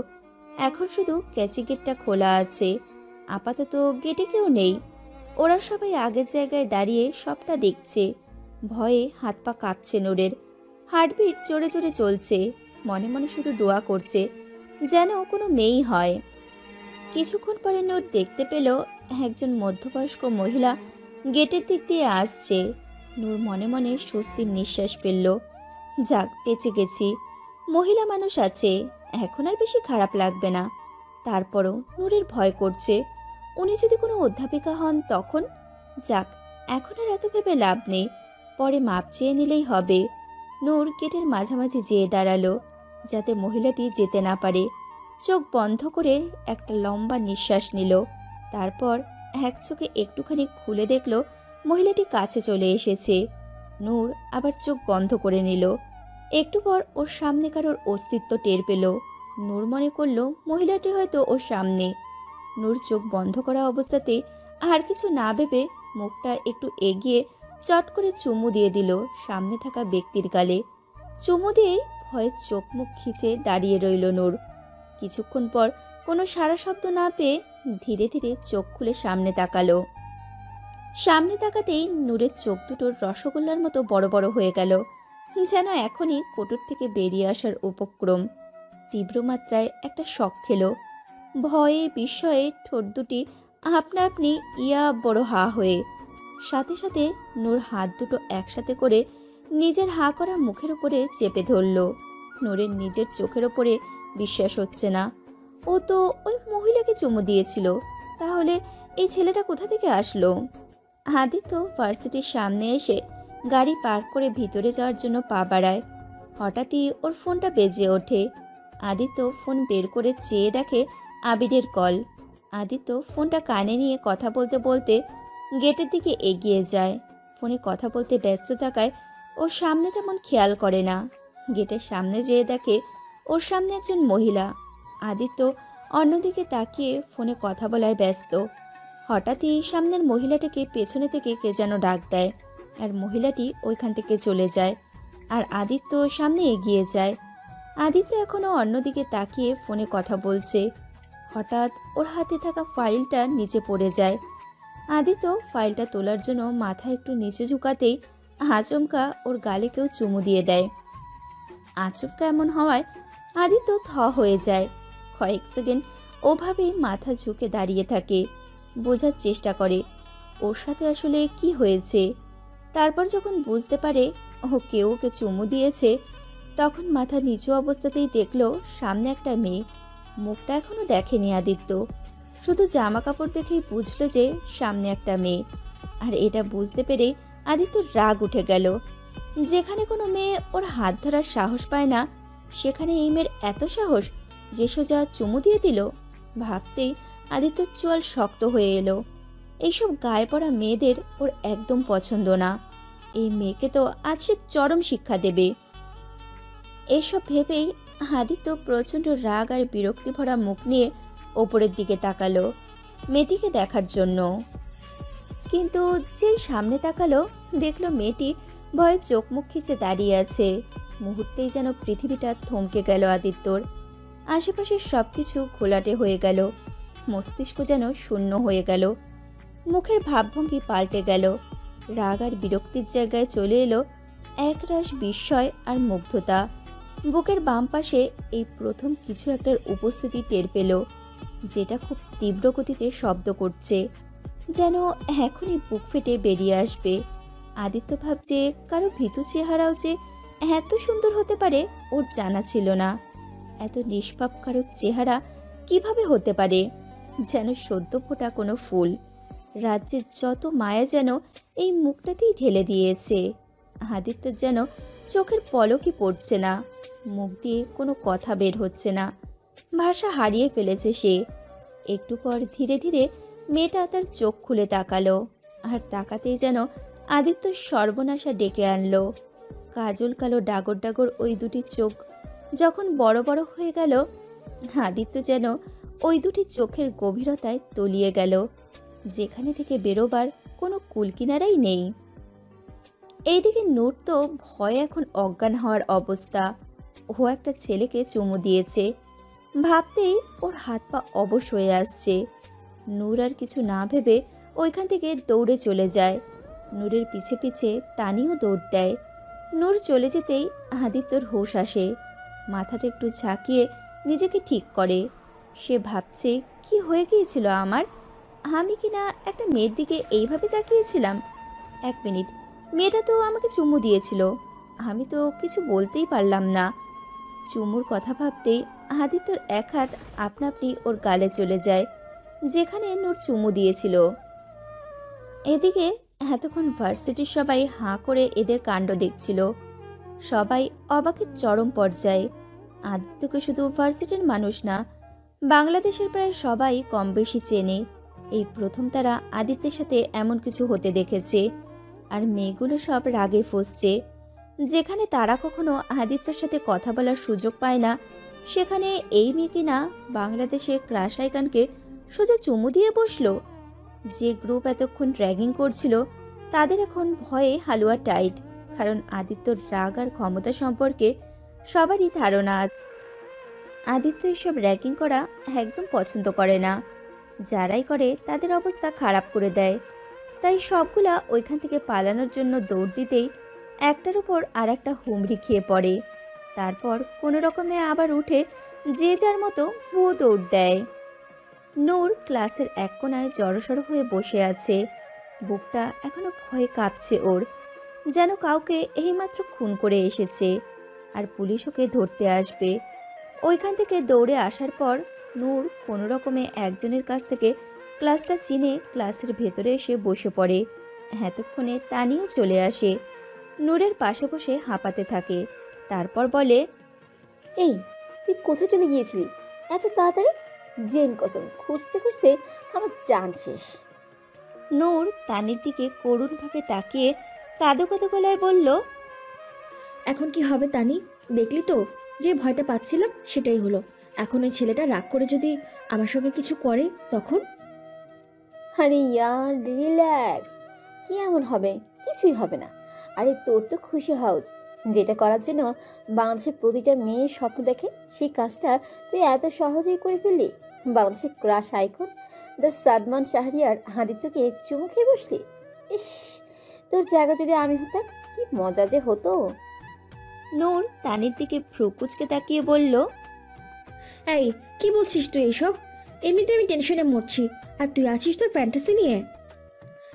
এখন শুধু ক্যাচি গেটটা খোলা আছে। আপাতত গেটে কেউ নেই। ওরা সবাই আগের জায়গায় দাঁড়িয়ে সবটা দেখছে। ভয়ে হাত পা কাঁপছে নূরের। হার্টবিট জোরে জোরে চলছে। মনে মনে শুধু দোয়া করছে যেন কোনো মেয়েই হয়। কিছুক্ষণ পরে নূর দেখতে পেল একজন মধ্যবয়স্ক মহিলা গেটের দিক দিয়ে আসছে। নূর মনে মনে স্বস্তির নিঃশ্বাস ফেলল। যাক, বেঁচে গেছি। মহিলা মানুষ আছে, এখন আর বেশি খারাপ লাগবে না। তারপরও নূরের ভয় করছে, উনি যদি কোনো অধ্যাপিকা হন তখন? যাক, এখন আর এত ভেবে লাভ নেই, পরে মাপ চেয়ে নিলেই হবে। নূর গেটের মাঝামাঝি যেয়ে দাঁড়ালো যাতে মহিলাটি যেতে না পারে। চোখ বন্ধ করে একটা লম্বা নিঃশ্বাস নিল। তারপর এক চোখে একটুখানি খুলে দেখল মহিলাটি কাছে চলে এসেছে। নূর আবার চোখ বন্ধ করে নিল। একটু পর ওর সামনে কারোর অস্তিত্ব টের পেল। নূর মনে করল মহিলাটি হয়তো ওর সামনে। নূর চোখ বন্ধ করা অবস্থাতে আর কিছু না ভেবে মুখটা একটু এগিয়ে চট করে চুমু দিয়ে দিল সামনে থাকা ব্যক্তির গালে। চুমু দিয়ে ভয়ে চোখ মুখ খিচে দাঁড়িয়ে রইল নূর। কিছুক্ষণ পর কোনো সারা শব্দ না পেয়ে ধীরে ধীরে চোখ খুলে সামনে তাকালো। সামনে তাকাতেই নূরের চোখ দুটোর রসগোল্লার মতো বড় বড় হয়ে গেল, যেন এখনই কোটর থেকে বেরিয়ে আসার উপক্রম। তীব্র মাত্রায় একটা শক খেল। ভয়ে বিস্ময়ে ঠোঁট দুটি আপনা আপনি ইয়া বড় হা হয়ে। সাথে সাথে নূর হাত দুটো একসাথে করে নিজের হা করা মুখের ওপরে চেপে ধরল। নূরের নিজের চোখের ওপরে বিশ্বাস হচ্ছে না। ও তো ওই মহিলাকে চুমু দিয়েছিল, তাহলে এই ছেলেটা কোথা থেকে আসলো? আদিত্য ভার্সিটির সামনে এসে গাড়ি পার্ক করে ভিতরে যাওয়ার জন্য পা বাড়ায়। হঠাৎই ওর ফোনটা বেজে ওঠে। আদিত্য ফোন বের করে চেয়ে দেখে আবিরের কল। আদিত্য ফোনটা কানে নিয়ে কথা বলতে বলতে গেটের দিকে এগিয়ে যায়। ফোনে কথা বলতে ব্যস্ত থাকায় ওর সামনে তেমন খেয়াল করে না। গেটের সামনে যেয়ে দেখে ওর সামনে একজন মহিলা। আদিত্য অন্যদিকে তাকিয়ে ফোনে কথা বলায় ব্যস্ত। হঠাৎই সামনের মহিলাটাকে পেছনে থেকে কে যেন ডাক দেয়, আর মহিলাটি ওইখান থেকে চলে যায়। আর আদিত্য সামনে এগিয়ে যায়। আদিত্য এখনও অন্যদিকে তাকিয়ে ফোনে কথা বলছে। হঠাৎ ওর হাতে থাকা ফাইলটা নিচে পড়ে যায়। আদিত্য ফাইলটা তোলার জন্য মাথা একটু নিচে ঝুঁকাতেই আচমকা ওর গালে কেউ চুমু দিয়ে দেয়। আচমকা এমন হওয়ায় আদিত্য থ হয়ে যায়। কয়েক সেকেন্ড ওভাবেই মাথা ঝুঁকে দাঁড়িয়ে থাকে, বোঝার চেষ্টা করে ওর সাথে আসলে কি হয়েছে। তারপর যখন বুঝতে পারে কেউ ওকে চুমু দিয়েছে, তখন মাথা নিচু অবস্থাতেই দেখলো সামনে একটা মেয়ে। মুখটা এখনো দেখেনি আদিত্য, শুধু জামা কাপড় দেখেই বুঝলো যে সামনে একটা মেয়ে। আর এটা বুঝতে পেরে আদিত্যর রাগ উঠে গেল। যেখানে কোনো মেয়ে ওর হাত ধরার সাহস পায় না, সেখানে এই মেয়ের এত সাহস যে সোজা চুমু দিয়ে দিল। ভাবতেই আদিত্যর চোয়াল শক্ত হয়ে এলো। এইসব গায়ে পড়া মেয়েদের ওর একদম পছন্দ না। এই মেয়েকে তো আজ সে চরম শিক্ষা দেবে। এসব ভেবেই আদিত্য প্রচণ্ড রাগ আর বিরক্তি ভরা মুখ নিয়ে ওপরের দিকে তাকালো মেয়েটিকে দেখার জন্য। কিন্তু যেই সামনে তাকালো, দেখলো মেয়েটি ভয়ে চোখ মুখ খিচে দাঁড়িয়ে আছে। মুহূর্তেই যেন পৃথিবীটা থমকে গেল আদিত্যর। আশেপাশের সব কিছু ঘোলাটে হয়ে গেল, মস্তিষ্ক যেন শূন্য হয়ে গেল। মুখের ভাবভঙ্গি পাল্টে গেল, রাগ আর বিরক্তির জায়গায় চলে এলো একরাশ বিস্ময় আর মুগ্ধতা। বুকের বাম পাশে এই প্রথম কিছু একটার উপস্থিতি টের পেল, যেটা খুব তীব্র গতিতে শব্দ করছে, যেন এখনই বুক ফেটে বেরিয়ে আসবে। আদিত্য ভাবছে কারো ভীতু চেহারাও যে এত সুন্দর হতে পারে ওর জানা ছিল না। এত নিষ্পাপ কারো চেহারা কিভাবে হতে পারে? যেন সদ্য ফোটা কোনো ফুল। রাজ্যের যত মায়া যেন এই মুখটাতেই ঢেলে দিয়েছে। আদিত্য যেন চোখের পলকই পড়ছে না, মুখ দিয়ে কোনো কথা বের হচ্ছে না, ভাষা হারিয়ে ফেলেছে সে। একটু পর ধীরে ধীরে মেয়েটা তার চোখ খুলে তাকালো, আর তাকাতেই যেন আদিত্য সর্বনাশা ডেকে আনলো। কাজল কালো ডাগর ডাগর ওই দুটি চোখ যখন বড় বড় হয়ে গেল, আদিত্য যেন ওই দুটি চোখের গভীরতায় তলিয়ে গেল, যেখানে থেকে বেরোবার কোনো কুলকিনারাই নেই। এইদিকে নূর তো ভয়ে এখন অজ্ঞান হওয়ার অবস্থা। ও একটা ছেলেকে চুমু দিয়েছে, ভাবতেই ওর হাত পা অবশ হয়ে আসছে। নূর আর কিছু না ভেবে ওইখান থেকে দৌড়ে চলে যায়। নূরের পিছে পিছে তানিও দৌড় দেয়। নূর চলে যেতেই আদিত্যর হুঁশ আসে। মাথাটা একটু ঝাঁকিয়ে নিজেকে ঠিক করে। সে ভাবছে কি হয়ে গিয়েছিল আমার? আমি কি না একটা মেয়ের দিকে এইভাবে তাকিয়েছিলাম? এক মিনিট, মেয়েটা তো আমাকে চুমু দিয়েছিল, আমি তো কিছু বলতেই পারলাম না। চুমুর কথা ভাবতেই আদিত্যর এক হাত আপনা আপনি ওর গালে চলে যায়, যেখানে নূর চুমু দিয়েছিল। এদিকে এতক্ষণ ভার্সিটির সবাই হাঁ করে এদের কাণ্ড দেখছিল। সবাই অবাকের চরম পর্যায়ে। আদিত্যকে শুধু ভার্সিটির মানুষ না, বাংলাদেশের প্রায় সবাই কম বেশি চেনে। এই প্রথম তারা আদিত্যের সাথে এমন কিছু হতে দেখেছে। আর মেয়েগুলো সব রাগে ফুঁসছে। যেখানে তারা কখনো আদিত্যর সাথে কথা বলার সুযোগ পায় না, সেখানে এই মেয়ে কিনা বাংলাদেশের ক্রাশ আইকনকে সোজা চুমু দিয়ে বসলো। যে গ্রুপ এতক্ষণ র্যাগিং করছিল তাদের এখন ভয়ে হালুয়া টাইট, কারণ আদিত্যর রাগ আর ক্ষমতা সম্পর্কে সবারই ধারণা। আদিত্য এসব র্যাগিং করা একদম পছন্দ করে না, যারাই করে তাদের অবস্থা খারাপ করে দেয়। তাই সবগুলা ওইখান থেকে পালানোর জন্য দৌড় দিতেই একটার উপর আর একটা হুমড়ি খেয়ে পড়ে। তারপর কোনো রকমে আবার উঠে যে যার মতো দৌড় দেয়। নূর ক্লাসের এক কোনায় জড়সড় হয়ে বসে আছে। বুকটা এখনো ভয়ে কাঁপছে ওর, যেন কাউকে এইমাত্র খুন করে এসেছে আর পুলিশ ওকে ধরতে আসবে। ওইখান থেকে দৌড়ে আসার পর নূর কোনো রকমে একজনের কাছ থেকে ক্লাসটা চিনে ক্লাসের ভেতরে এসে বসে পড়ে। এতক্ষণে তানিও চলে আসে, নূরের পাশে বসে হাঁপাতে থাকে। তারপর বলে, এই তুই কোথায় চলে গিয়েছিলি এত তাড়াতাড়ি? জেন কসম, খুঁজতে খুঁজতে আমার জান শেষ। নূর তানির দিকে করুণভাবে তাকিয়ে কাঁদো কাঁদো গলায় বলল, এখন কি হবে তানি? দেখলি তো, যে ভয়টা পাচ্ছিলাম সেটাই হলো। এখন ওই ছেলেটা রাগ করে যদি আমার সঙ্গে কিছু করে তখন? আরে ইয়ার রিল্যাক্স, কি এমন হবে? কিছুই হবে না। আরে তোর তো খুশি হওয়া উচিত। যেটা করার জন্য বাংলাদেশের প্রতিটা মেয়ে স্বপ্ন দেখে, সেই কাজটা তুই এত সহজেই করে ফেললি। বাংলাদেশের crush icon the Sadman Shahriar আদিত্যকে চুমু খেয়ে বসলি। ইস, তোর জায়গা যদি আমি হতাম কি মজা যে হতো। নূর তানির দিকে ভ্রুকুচকে তাকিয়ে বলল, এই কি বলছিস তুই এইসব? এমনিতে আমি টেনশনে মরছি, আর তুই আছিস তোর ফ্যান্টাসি নিয়ে।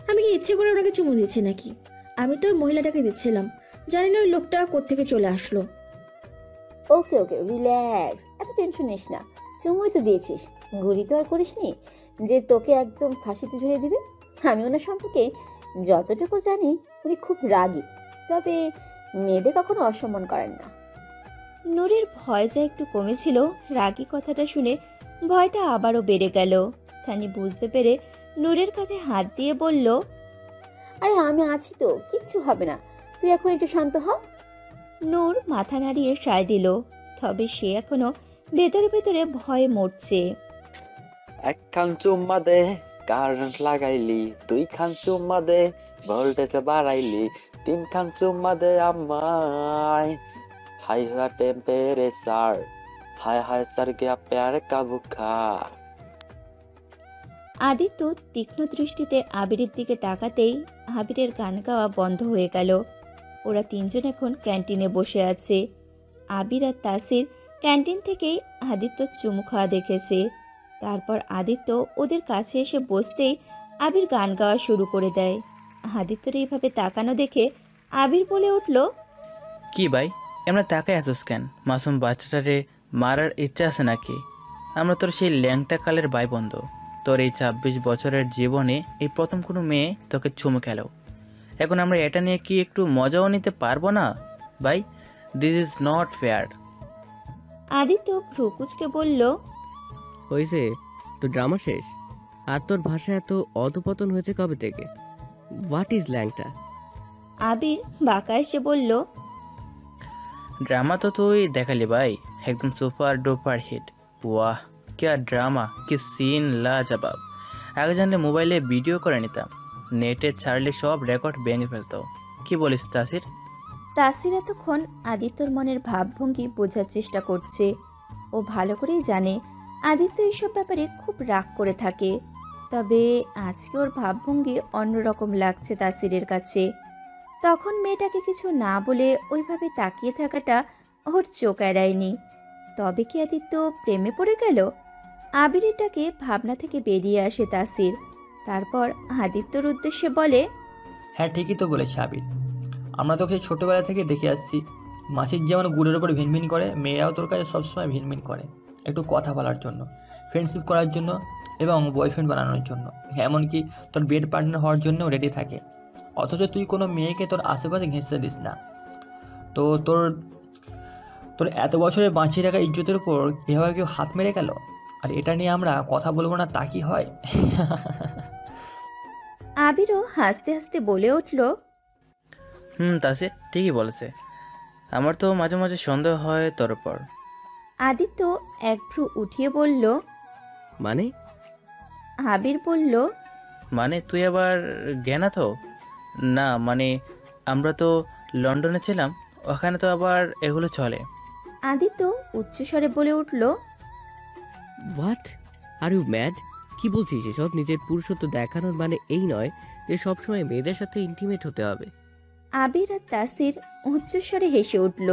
আমি কি ইচ্ছে করে ওনাকে চুমু দিচ্ছি নাকি? আমি তো ওই মহিলাটাকে দিচ্ছিলাম, জানি না ওই লোকটা কোত্থেকে চলে আসলো। ওকে ওকে, রিল্যাক্স, এত টেনশন নিস না। চুমুই তো দিয়েছিস, গুলি তো আর করিসনি যে তোকে একদম ফাঁসিতে ঝুলিয়ে দিবে। আমি ওনার সম্পর্কে যতটুকু জানি উনি খুব রাগী, তবে মেয়েদের কখনো অসম্মান করেন না। নূরের ভয় যা একটু কমেছিল, রাগী কথাটা শুনে ভয়টা আবারও বেড়ে গেল। তানি বুঝতে পেরে নূরের কাঁধে হাত দিয়ে বলল, আরে আমি আছি তো, কিচ্ছু হবে না, তুই এখন একটু শান্ত হ। নূর মাথা নাড়িয়ে সায় দিল, তবে সে এখনো ভেতরে ভেতরে ভয়ে মরছে। একখান চুম্মা দে, কারেন্ট লাগাইলি, 2 খান চুম্মা দে, ভোল্টেজ বাড়াইলি, 3 খান চুম্মা দে আমায়, high high temperature, high high চার গিয়া প্যার কাবু খা। আদিত্য তীক্ষ্ণ দৃষ্টিতে আবিরের দিকে তাকাতেই আবিরের গান গাওয়া বন্ধ হয়ে গেল। ওরা তিনজন এখন ক্যান্টিনে বসে আছে। আবির আর তাসির ক্যান্টিন থেকেই আদিত্য চুমু খাওয়া দেখেছে। তারপর আদিত্য ওদের কাছে এসে বসতেই আবির গান গাওয়া শুরু করে দেয়। আদিত্যর এইভাবে তাকানো দেখে আবির বলে উঠল, কি ভাই, আমরা তাকাই আছোস কেন? মাসুম বাচ্চাটারে মারার ইচ্ছা আছে নাকি? আমরা তোর সেই ল্যাংটা কালের ভাই বন্ধু। তোর এই 26 বছরের জীবনে এই প্রথম কোনো মেয়ে তোকে চুমু খেল। এখন আমরা এটা নিয়ে কি একটু মজাও নিতে পারবো না? ভাই, this is not fair. Aditya ভ্রুকুচকে বলল, হয়েছে তো, ড্রামা শেষ। আর তোর ভাষা এত অধপতন হয়েছে কবে থেকে? হোয়াট ইজ ল্যাংটা? আবির বাঁকা এসে বলল, ড্রামা তো তুই দেখালি ভাই, একদম সুপার ডুপার হিট। ওয়াহ क्या ड्रामा, কি সিন, লাজবাব। আগে জানলে মোবাইলে ভিডিও করে নিতাম, নেটে ছাড়লে সব রেকর্ড ভেঙে ফেলতো। কি বলিস তাসির? তাসির এতক্ষণ আদিত্যর মনের ভাবভঙ্গি বোঝার চেষ্টা করছে। ও ভালো করেই জানে আদিত্য এইসব ব্যাপারে খুব রাগ করে থাকে, তবে আজকে ওর ভাবভঙ্গি অন্যরকম লাগছে তাসিরের কাছে। তখন মেয়েটাকে কিছু না বলে ওইভাবে তাকিয়ে থাকাটা ওর চোখ এড়ায়নি। তবে কি আদিত্য প্রেমে পড়ে গেল? আবিরেরটাকে ভাবনা থেকে বেরিয়ে আসে তাসির। তারপর আদিত্যর উদ্দেশ্যে বলে, হ্যাঁ ঠিকই তো বলেছে আবির, আমরা তোকে ছোটোবেলা থেকে দেখে আসছি। মাসির যেমন গুড়ের ওপর ভিনভিন করে, মেয়েরাও তোর কাছে সবসময় ভিনভিন করে, একটু কথা বলার জন্য, ফ্রেন্ডশিপ করার জন্য এবং বয়ফ্রেন্ড বানানোর জন্য, এমনকি তোর বেড পার্টনার হওয়ার জন্যও রেডি থাকে। অথচ তুই কোনো মেয়েকে তোর আশেপাশে ঘেঁষতে দিস না। তো তোর তোর এত বছরে বাঁচিয়ে রাখা ইজ্জতের উপর এভাবে কেউ হাত মেরে গেল, আর এটা নিয়ে আমরা কথা বলবো না তা কি হয়? আবিরও হাসতে হাসতে বলে উঠল, তাসির ঠিকই বলেছে। আমার তো মাঝে মাঝে সন্দেহ হয় তোর উপর। আদিত্য এক ভ্রু উঠিয়ে বলল, মানে? আবির বলল, মানে তুই আবার জ্ঞানা তো? না মানে আমরা তো লন্ডনে ছিলাম, ওখানে তো আবার এগুলো চলে। আদিত্য উচ্চস্বরে বলে উঠল, হোয়াট আর ইউ ম্যাড? কি বলছিস এসব? নিজের পুরুষত্ব দেখানোর মানে এই নয় যে সবসময় মেয়েদের সাথে ইন্টিমেট হতে হবে। আবির আর তাসির উচ্চস্বরে হেসে উঠল।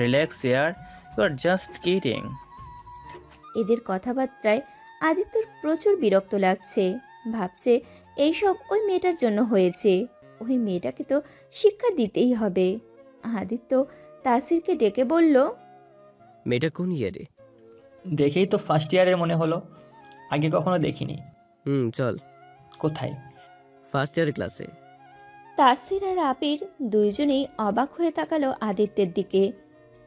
রিল্যাক্স ইয়ার, ইউ আর জাস্ট কিডিং। এদের কথাবার্তায় আদিত্যর প্রচুর বিরক্ত লাগছে। ভাবছে এইসব ওই মেয়েটার জন্য হয়েছে, ওই মেয়েটাকে তো শিক্ষা দিতেই হবে। আদিত্য তাসিরকে ডেকে বলল, মেয়েটা কোন ইয়ারে? দেখেই তো ফার্স্ট ইয়ারের মনে হলো, আগে কখনো দেখিনি। চল। কোথায়? ফার্স্ট ইয়ারের ক্লাসে। তাসির আর আবির দুইজনেই অবাক হয়ে তাকালো আদিত্যের দিকে।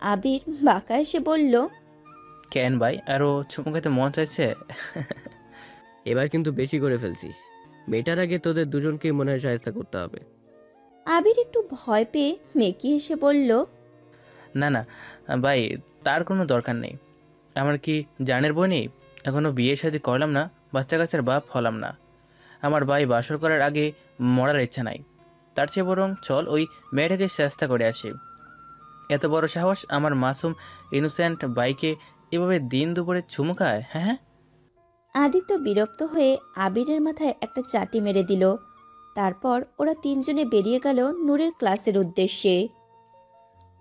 আবির বাঁকা এসে বলল, কেন ভাই, আরও চুমু খেতে মন চাইছে? এবার কিন্তু বেশি করে ফেলছিস। মেয়েটার আগে তোদের দুজনকেই মনে হয় সাহায্য করতে হবে। আবির একটু ভয় পেয়ে মেকি এসে বলল, না না ভাই, তার কোনো দরকার নেই। আমার কি জানের বই নেই? এখনও বিয়ে শাদী করলাম না, বাচ্চা কাচ্চার বাপ হলাম না। আমার ভাই বাসর করার আগে মরার ইচ্ছা নাই। তার চেয়ে বরং চল ওই মেয়েটাকে চেষ্টা করে আসি। এত বড় সাহস আমার মাসুম ইনোসেন্ট ভাইকে এভাবে দিন দুপুরে চুমু খায়? হ্যাঁ। আদিত্য বিরক্ত হয়ে আবিরের মাথায় একটা চাটি মেরে দিল। তারপর ওরা তিনজনে বেরিয়ে গেল নূরের ক্লাসের উদ্দেশ্যে।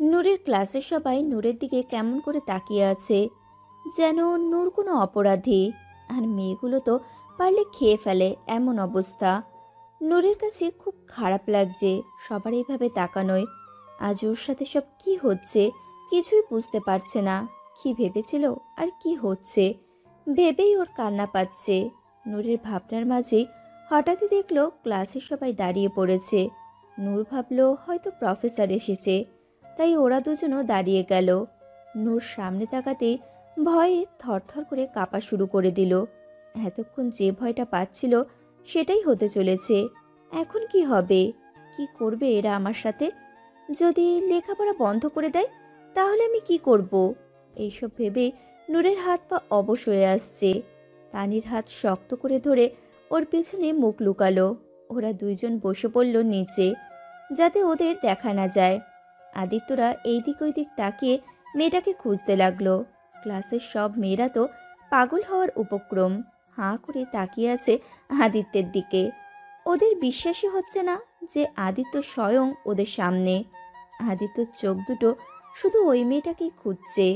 নূরের ক্লাসের সবাই নূরের দিকে কেমন করে তাকিয়ে আছে, যেন নূর কোনো অপরাধী। আর মেয়েগুলো তো পারলে খেয়ে ফেলে এমন অবস্থা। নূরের কাছে খুব খারাপ লাগছে সবার এইভাবে তাকানোয়। আজ ওর সাথে সব কি হচ্ছে কিছুই বুঝতে পারছে না। কি ভেবেছিল আর কি হচ্ছে ভেবেই ওর কান্না পাচ্ছে। নূরের ভাবনার মাঝে হঠাৎই দেখলো ক্লাসের সবাই দাঁড়িয়ে পড়েছে। নূর ভাবলো হয়তো প্রফেসর এসেছে, তাই ওরা দুজনও দাঁড়িয়ে গেল। নূর সামনে তাকাতেই ভয়ে থরথর করে কাঁপা শুরু করে দিল। এতক্ষণ যে ভয়টা পাচ্ছিল সেটাই হতে চলেছে। এখন কি হবে? কি করবে এরা আমার সাথে? যদি লেখাপড়া বন্ধ করে দেয় তাহলে আমি কি করব? এইসব ভেবে নূরের হাত পা অবশ হয়ে আসছে। তানির হাত শক্ত করে ধরে ওর পেছনে মুখ লুকালো। ওরা দুইজন বসে পড়ল নিচে, যাতে ওদের দেখা না যায়। আদিত্যরা এইদিক ওইদিক তাকিয়ে মেয়েটাকে খুঁজতে লাগলো। ক্লাসের সব মেয়েরা তো পাগল হওয়ার উপক্রম, হাঁ করে তাকিয়ে আছে আদিত্যের দিকে। ওদের বিশ্বাসই হচ্ছে না যে আদিত্য স্বয়ং ওদের সামনে। আদিত্যর চোখ দুটো শুধু ওই মেয়েটাকেই খুঁজছে।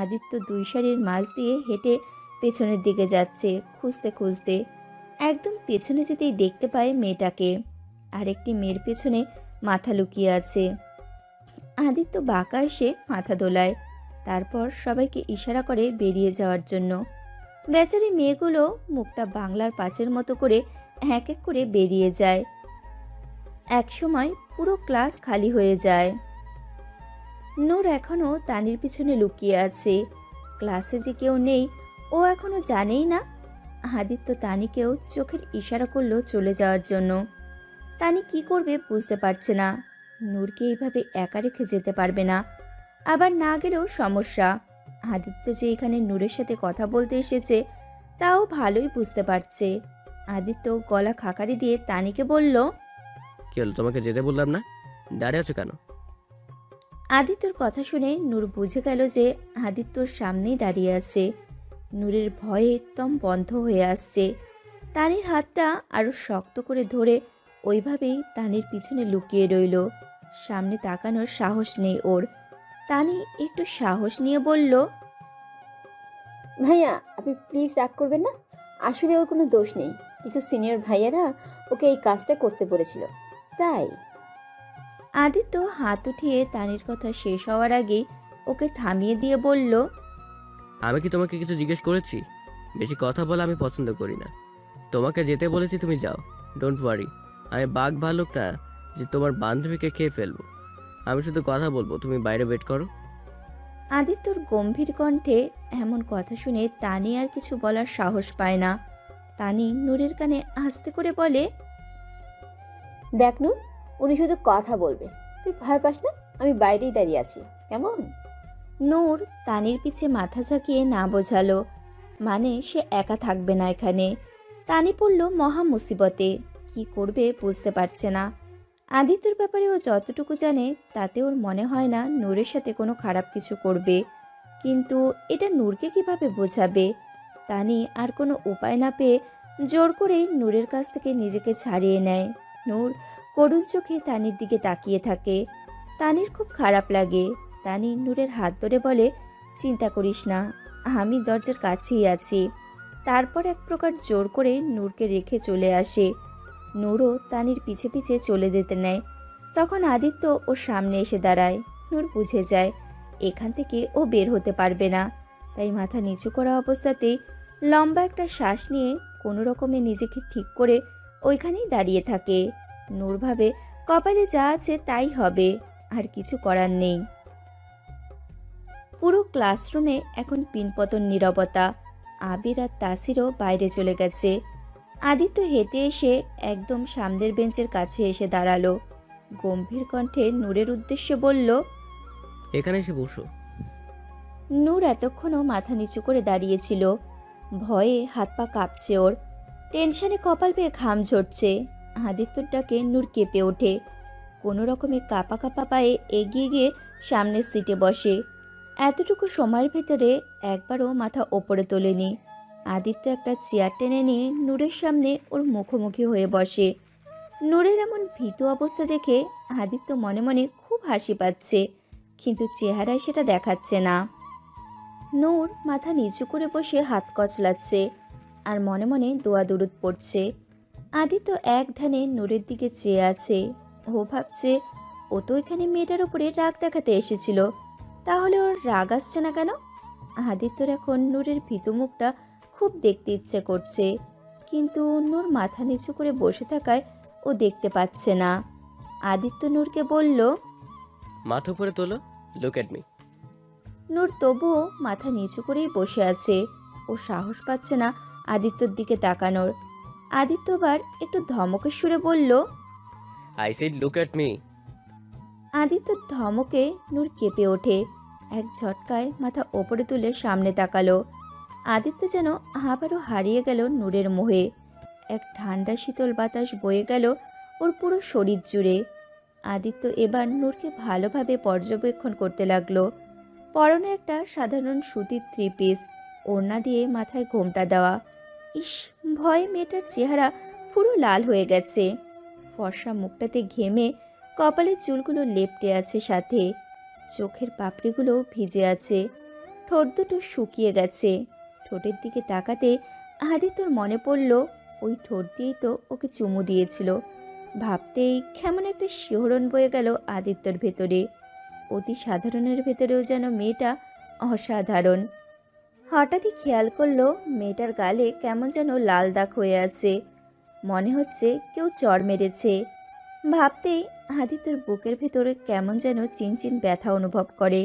আদিত্য দুই সারির মাঝ দিয়ে হেঁটে পেছনের দিকে যাচ্ছে খুঁজতে খুঁজতে। একদম পেছনে যেতেই দেখতে পায় মেয়েটাকে। আরেকটি মেয়ের পেছনে মাথা লুকিয়ে আছে। আদিত্য বাঁকা এসে মাথা দোলায়, তারপর সবাইকে ইশারা করে বেরিয়ে যাওয়ার জন্য। বেচারি মেয়েগুলো মুখটা বাংলার পাঁচের মতো করে এক এক করে বেরিয়ে যায়। একসময় পুরো ক্লাস খালি হয়ে যায়। নূর এখনও তানির পিছনে লুকিয়ে আছে। ক্লাসে যে কেউ নেই ও এখনো জানেই না। আদিত্য তানিকেও চোখের ইশারা করলো চলে যাওয়ার জন্য। তানি কি করবে বুঝতে পারছে না। নূরকে এইভাবে একা রেখে যেতে পারবে না, আবার না গেলেও সমস্যা। আদিত্য যে এখানে নূরের সাথে কথা বলতে এসেছে তাও ভালোই বুঝতে পারছে। আদিত্য গলা খাকারি দিয়ে তানিকে বলল, কি হলো, তোমাকে যেতে বললাম না? দাঁড়িয়ে আছো কেন? আদিত্যর কথা শুনে নূর বুঝে গেল যে আদিত্যর সামনেই দাঁড়িয়ে আছে। নূরের ভয়ে দম বন্ধ হয়ে আসছে। তানির হাতটা আরো শক্ত করে ধরে ওইভাবেই তানির পিছনে লুকিয়ে রইল। সামনে তাকানোর সাহস নেই ওর। তানি একটু সাহস নিয়ে বলল, ভাইয়া আপনি প্লিজ রাগ করবেন না, আসলে ওর কোনো দোষ নেই। কিছু সিনিয়র ভাইয়ারা ওকে এই কাজটা করতে বলেছিল তাই। আদিত্য হাত উঠিয়ে তানির কথা শেষ হওয়ার আগেই ওকে থামিয়ে দিয়ে বলল, আমি কি তোমাকে কিছু জিজ্ঞেস করেছি? বেশি কথা বলা আমি পছন্দ করি না। তোমাকে যেতে বলেছি, তুমি যাও। ডোন্ট ওয়ারি, আমি বাঘ ভালুক না যে তোমার বান্ধবীকে খেয়ে ফেলবো। আমি শুধু কথা বলবো, তুমি বাইরে ওয়েট করো। আদিত্যর গম্ভীর কণ্ঠে এমন কথা শুনে তানি আর কিছু বলার সাহস পায় না। তানি নূরের কানে আস্তে করে বলে, দেখ নূর, উনি শুধু কথা বলবে, তুই ভয় পাস না, আমি বাইরেই দাঁড়িয়ে আছি, কেমন? নূর তানির পিছে মাথা ঝাঁকিয়ে না বোঝালো, মানে সে একা থাকবে না এখানে। তানি পড়ল মহা মুসিবতে, কি করবে বুঝতে পারছে না। আদিত্যর ব্যাপারে ও যতটুকু জানে তাতে ওর মনে হয় না নূরের সাথে কোনো খারাপ কিছু করবে, কিন্তু এটা নূরকে কিভাবে বোঝাবে? তানি আর কোনো উপায় না পেয়ে জোর করেই নূরের কাছ থেকে নিজেকে ছাড়িয়ে নেয়। নূর করুণ চোখে তানির দিকে তাকিয়ে থাকে। তানির খুব খারাপ লাগে। তানি নূরের হাত ধরে বলে, চিন্তা করিস না, আমি দরজার কাছেই আছি। তারপর এক প্রকার জোর করে নূরকে রেখে চলে আসে। নূরও তানির পিছে পিছে চলে যেতে নেয়। তখন আদিত্য ওর সামনে এসে দাঁড়ায়। নূর বুঝে যায় এখান থেকে ও বের হতে পারবে না, তাই মাথা নিচু করা অবস্থাতেই লম্বা একটা শ্বাস নিয়ে কোনো রকমে নিজেকে ঠিক করে ওইখানেই দাঁড়িয়ে থাকে। নূর ভাবে কপালে যা আছে তাই হবে, আর কিছু করার নেই। পুরো ক্লাসরুমে এখন পিনপতন নীরবতা। আবির আর তাসিরও বাইরে চলে গেছে। আদিত্য হেঁটে এসে একদম সামনের বেঞ্চের কাছে এসে দাঁড়ালো। গম্ভীর কণ্ঠে নূরের উদ্দেশ্যে বলল, এখানে এসে বসো। নূর এতক্ষণও মাথা নিচু করে দাঁড়িয়েছিল। ভয়ে হাত পা কাঁপছে ওর, টেনশনে কপাল পেয়ে ঘাম ঝরছে। আদিত্যর ডাকে নূর কেঁপে ওঠে। কোনো রকমে কাঁপা কাঁপা পায়ে এগিয়ে গিয়ে সামনের সিটে বসে। এতটুকু সময়ের ভেতরে একবারও মাথা ওপরে তোলেনি। আদিত্য একটা চেয়ার টেনে নিয়ে নূরের সামনে ওর মুখোমুখি হয়ে বসে। নূরের এমন ভীতু অবস্থা দেখে আদিত্য মনে মনে খুব হাসি পাচ্ছে, কিন্তু চেহারায় সেটা দেখাচ্ছে না। নূর মাথা নিচু করে বসে হাত কচলাচ্ছে আর মনে মনে দোয়া দুরুদ পড়ছে। আদিত্য এক ধ্যানে নূরের দিকে চেয়ে আছে। ও ভাবছে ও তো এখানে মেয়েটার উপরে রাগ দেখাতে এসেছিল, তাহলে ওর রাগ আসছে না কেন? আদিত্যর এখন নূরের ভীতু মুখটা খুব দেখতে ইচ্ছে করছে, কিন্তু নূর মাথা নিচু করে বসে থাকায় ও দেখতে পাচ্ছে না। আদিত্য নূরকে বলল, মাথা উপরে তোলো, লুক এট মি। নূর তবুও মাথা নিচু করেই বসে আছে। ও সাহস পাচ্ছে না আদিত্যর দিকে তাকানোর। আদিত্য আবার একটু ধমকের সুরে বলল, I said look at me. আদিত্যর ধমকে নূর কেঁপে ওঠে। এক ঝটকায় মাথা ওপরে তুলে সামনে তাকালো। আদিত্য যেন আবারও হারিয়ে গেল নূরের মোহে। এক ঠান্ডা শীতল বাতাস বয়ে গেল ওর পুরো শরীর জুড়ে। আদিত্য এবার নূরকে ভালোভাবে পর্যবেক্ষণ করতে লাগলো। পরনে একটা সাধারণ সুতির 3 পিস, ওড়না দিয়ে মাথায় ঘোমটা দেওয়া। ইস, ভয়ে মেয়েটার চেহারা পুরো লাল হয়ে গেছে। ফর্সা মুখটাতে ঘেমে কপালের চুলগুলো লেপ্টে আছে, সাথে চোখের পাপড়িগুলো ভিজে আছে। ঠোঁট দুটো শুকিয়ে গেছে। ঠোঁটের দিকে তাকাতে আদিত্যর মনে পড়ল ওই ঠোঁট দিয়েই তো ওকে চুমু দিয়েছিল। ভাবতেই কেমন একটা শিহরণ বয়ে গেল আদিত্যর ভেতরে। অতি সাধারণের ভেতরেও যেন মেয়েটা অসাধারণ। হঠাৎই খেয়াল করলো মেয়েটার গালে কেমন যেন লাল দাগ হয়ে আছে, মনে হচ্ছে কেউ চড় মেরেছে। ভাবতেই আদিত্যর বুকের ভেতরে কেমন যেন চিনচিন ব্যথা অনুভব করে।